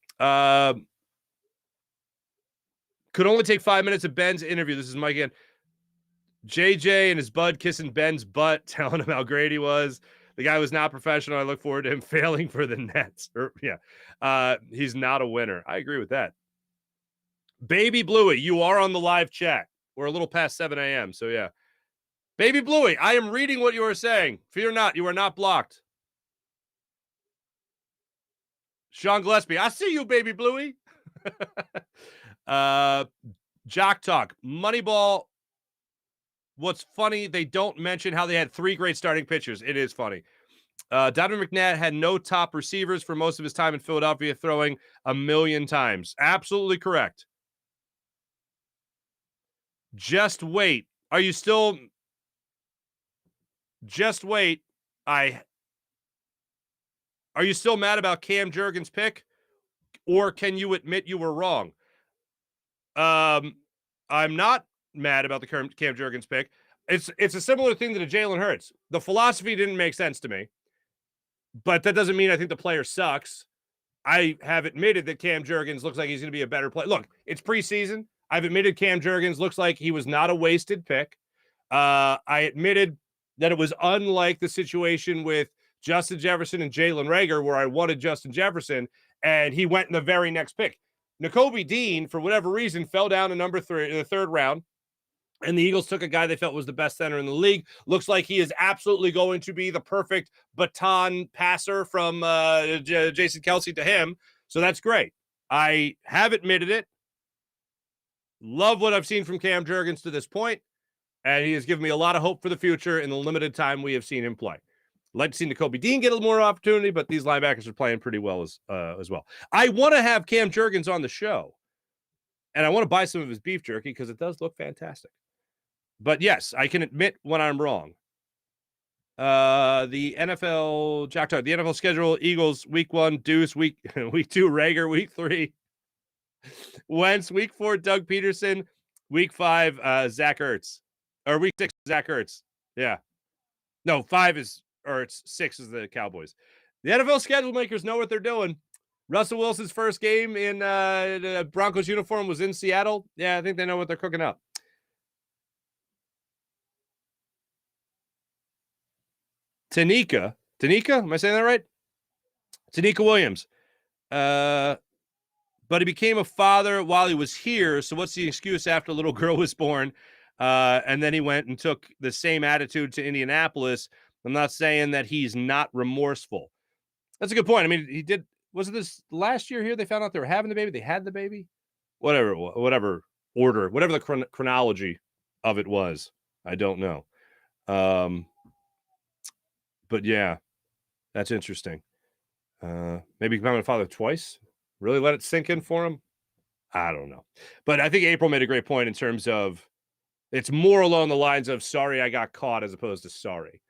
Could only take 5 minutes of Ben's interview. This is Mike again. JJ and his bud kissing Ben's butt, telling him how great he was. The guy was not professional. I look forward to him failing for the Nets. He's not a winner. I agree with that. Baby Bluey, you are on the live chat. We're a little past 7 a.m., so yeah. Baby Bluey, I am reading what you are saying. Fear not, you are not blocked. Sean Gillespie, I see you, Baby Bluey. Jock Talk, Moneyball. What's funny, they don't mention how they had 3 great starting pitchers. It is funny. Donovan McNabb had no top receivers for most of his time in Philadelphia, throwing 1,000,000 times. Absolutely correct. Just wait. Are you still? Just wait. Are you still mad about Cam Jurgens' pick, or can you admit you were wrong? I'm not mad about the Cam Jurgens pick. It's a similar thing to the Jalen Hurts. The philosophy didn't make sense to me, but that doesn't mean I think the player sucks. I have admitted that Cam Jurgens looks like he's going to be a better player. Look, it's preseason. I've admitted Cam Jurgens looks like he was not a wasted pick. I admitted that it was unlike the situation with Justin Jefferson and Jalen Reagor, where I wanted Justin Jefferson, and he went in the very next pick. Nakobe Dean, for whatever reason, fell down to number 3 in the 3rd round, and the Eagles took a guy they felt was the best center in the league. Looks like he is absolutely going to be the perfect baton passer from Jason Kelce to him, so that's great. I have admitted it. Love what I've seen from Cam Jurgens to this point, and he has given me a lot of hope for the future in the limited time we have seen him play. I'd like to see Nakobe Dean get a little more opportunity, but these linebackers are playing pretty well as well. I want to have Cam Jurgens on the show, and I want to buy some of his beef jerky because it does look fantastic. But yes, I can admit when I'm wrong. The NFL, Jack Tar, the NFL schedule: Eagles week 1, Deuce week 2, Reagor week 3, Wentz week 4, Doug Peterson week 5, Zach Ertz, or week 6, Zach Ertz. Yeah, no, 5 is Ertz, 6 is the Cowboys. The NFL schedule makers know what they're doing. Russell Wilson's first game in the Broncos uniform was in Seattle. Yeah, I think they know what they're cooking up. Tanika, am I saying that right? Tanika Williams. But he became a father while he was here. So what's the excuse after a little girl was born? And then he went and took the same attitude to Indianapolis. I'm not saying that he's not remorseful. That's a good point. I mean, he did. Was it this last year here? They found out they were having the baby. They had the baby. Whatever order, whatever the chronology of it was. I don't know. But yeah, that's interesting. Maybe becoming a father twice. Really let it sink in for him. I don't know. But I think April made a great point in terms of it's more along the lines of sorry I got caught as opposed to sorry.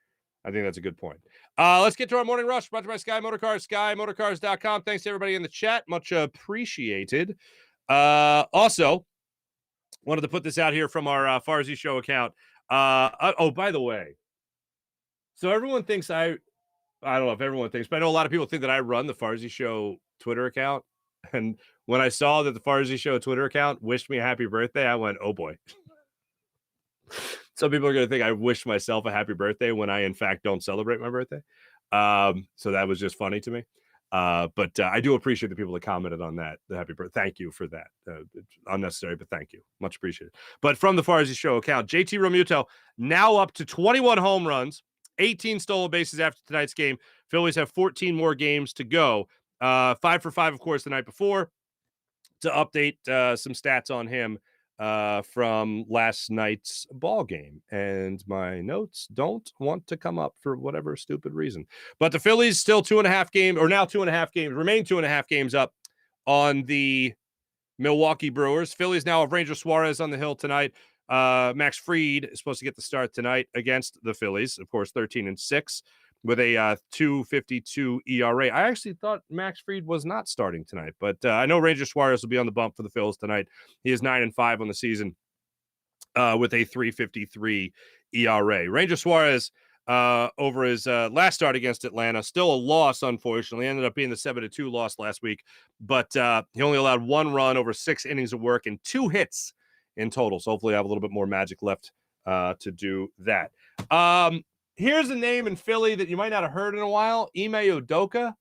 I think that's a good point. Let's get to our morning rush brought to you by Sky Motorcars, SkyMotorcars.com. Thanks to everybody in the chat. Much appreciated. Also, wanted to put this out here from our Farzy Show account. By the way, so everyone thinks I don't know if everyone thinks, but I know a lot of people think that I run the Farzy Show Twitter account. And when I saw that the Farzy Show Twitter account wished me a happy birthday, I went, oh boy. Some people are going to think I wish myself a happy birthday when I, in fact, don't celebrate my birthday. So that was just funny to me. But I do appreciate the people that commented on that. The happy birthday. Thank you for that. It's unnecessary, but thank you. Much appreciated. But from the Farzy Show account, JT Realmuto now up to 21 home runs, 18 stolen bases after tonight's game. Phillies have 14 more games to go. 5 for 5, of course, the night before. To update some stats on him from last night's ball game, and my notes don't want to come up for whatever stupid reason. But the Phillies still 2.5 games, or now 2.5 games, remain 2.5 games up on the Milwaukee Brewers. Phillies now have Ranger Suarez on the hill tonight. Max Fried is supposed to get the start tonight against the Phillies, of course, 13-6 with a 2.52 ERA. I actually thought Max Fried was not starting tonight, but I know Ranger Suarez will be on the bump for the Phils tonight. He is 9-5 on the season with a 3.53 ERA. Ranger Suarez over his last start against Atlanta, still a loss, unfortunately. Ended up being the 7-2 loss last week, but he only allowed 1 run over 6 innings of work and 2 hits in total. So hopefully I have a little bit more magic left to do that. Here's a name in Philly that you might not have heard in a while, Ime Udoka.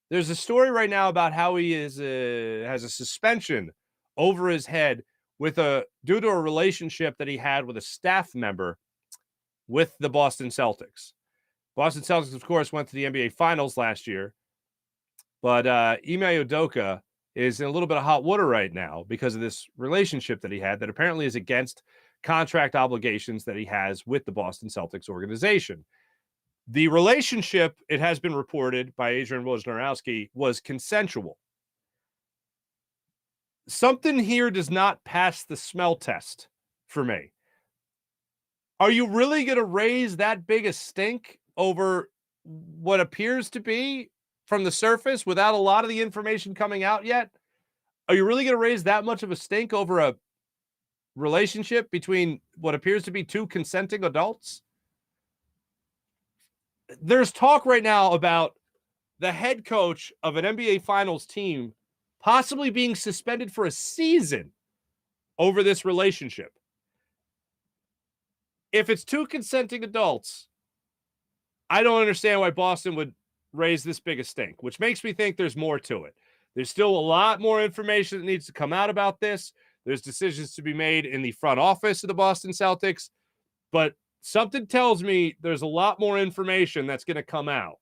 There's a story right now about how he has a suspension over his head due to a relationship that he had with a staff member with the Boston Celtics. Boston Celtics, of course, went to the NBA Finals last year, but Ime Udoka is in a little bit of hot water right now because of this relationship that he had that apparently is against contract obligations that he has with the Boston Celtics organization. The relationship, it has been reported by Adrian Wojnarowski, was consensual. Something here does not pass the smell test for me. Are you really going to raise that big a stink over what appears to be from the surface without a lot of the information coming out yet, are you really going to raise that much of a stink over a relationship between what appears to be two consenting adults? There's talk right now about the head coach of an NBA Finals team possibly being suspended for a season over this relationship. If it's two consenting adults, I don't understand why Boston would raise this big a stink, which makes me think there's more to it. There's still a lot more information that needs to come out about this. There's decisions to be made in the front office of the Boston Celtics, but something tells me there's a lot more information that's going to come out.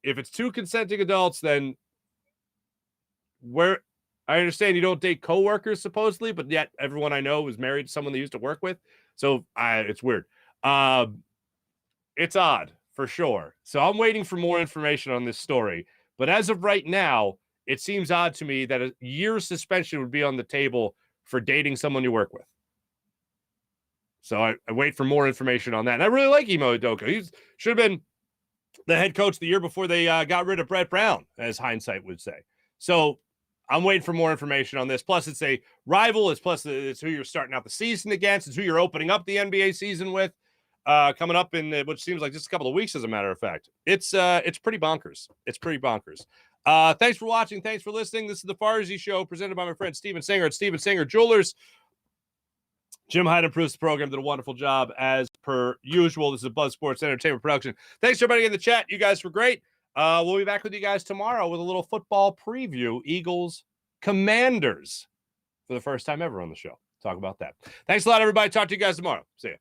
If it's two consenting adults, then where I understand you don't date coworkers supposedly, but yet everyone I know is married to someone they used to work with. So it's weird. It's odd for sure. So I'm waiting for more information on this story. But as of right now, it seems odd to me that a year's suspension would be on the table for dating someone you work with. So I wait for more information on that. And I really like Ime Udoka. He should have been the head coach the year before they got rid of Brett Brown, as hindsight would say. So I'm waiting for more information on this. Plus, it's a rival. It's who you're starting out the season against. It's who you're opening up the NBA season with. Coming up in which seems like just a couple of weeks, as a matter of fact. It's pretty bonkers. It's pretty bonkers. Thanks for watching. Thanks for listening. This is the Farzy Show, presented by my friend Steven Singer at Steven Singer Jewelers. Jim Hyde improves the program, did a wonderful job as per usual. This is a Buzz Sports Entertainment production. Thanks to everybody in the chat. You guys were great. We'll be back with you guys tomorrow with a little football preview. Eagles Commanders for the first time ever on the show. Talk about that. Thanks a lot, everybody. Talk to you guys tomorrow. See ya.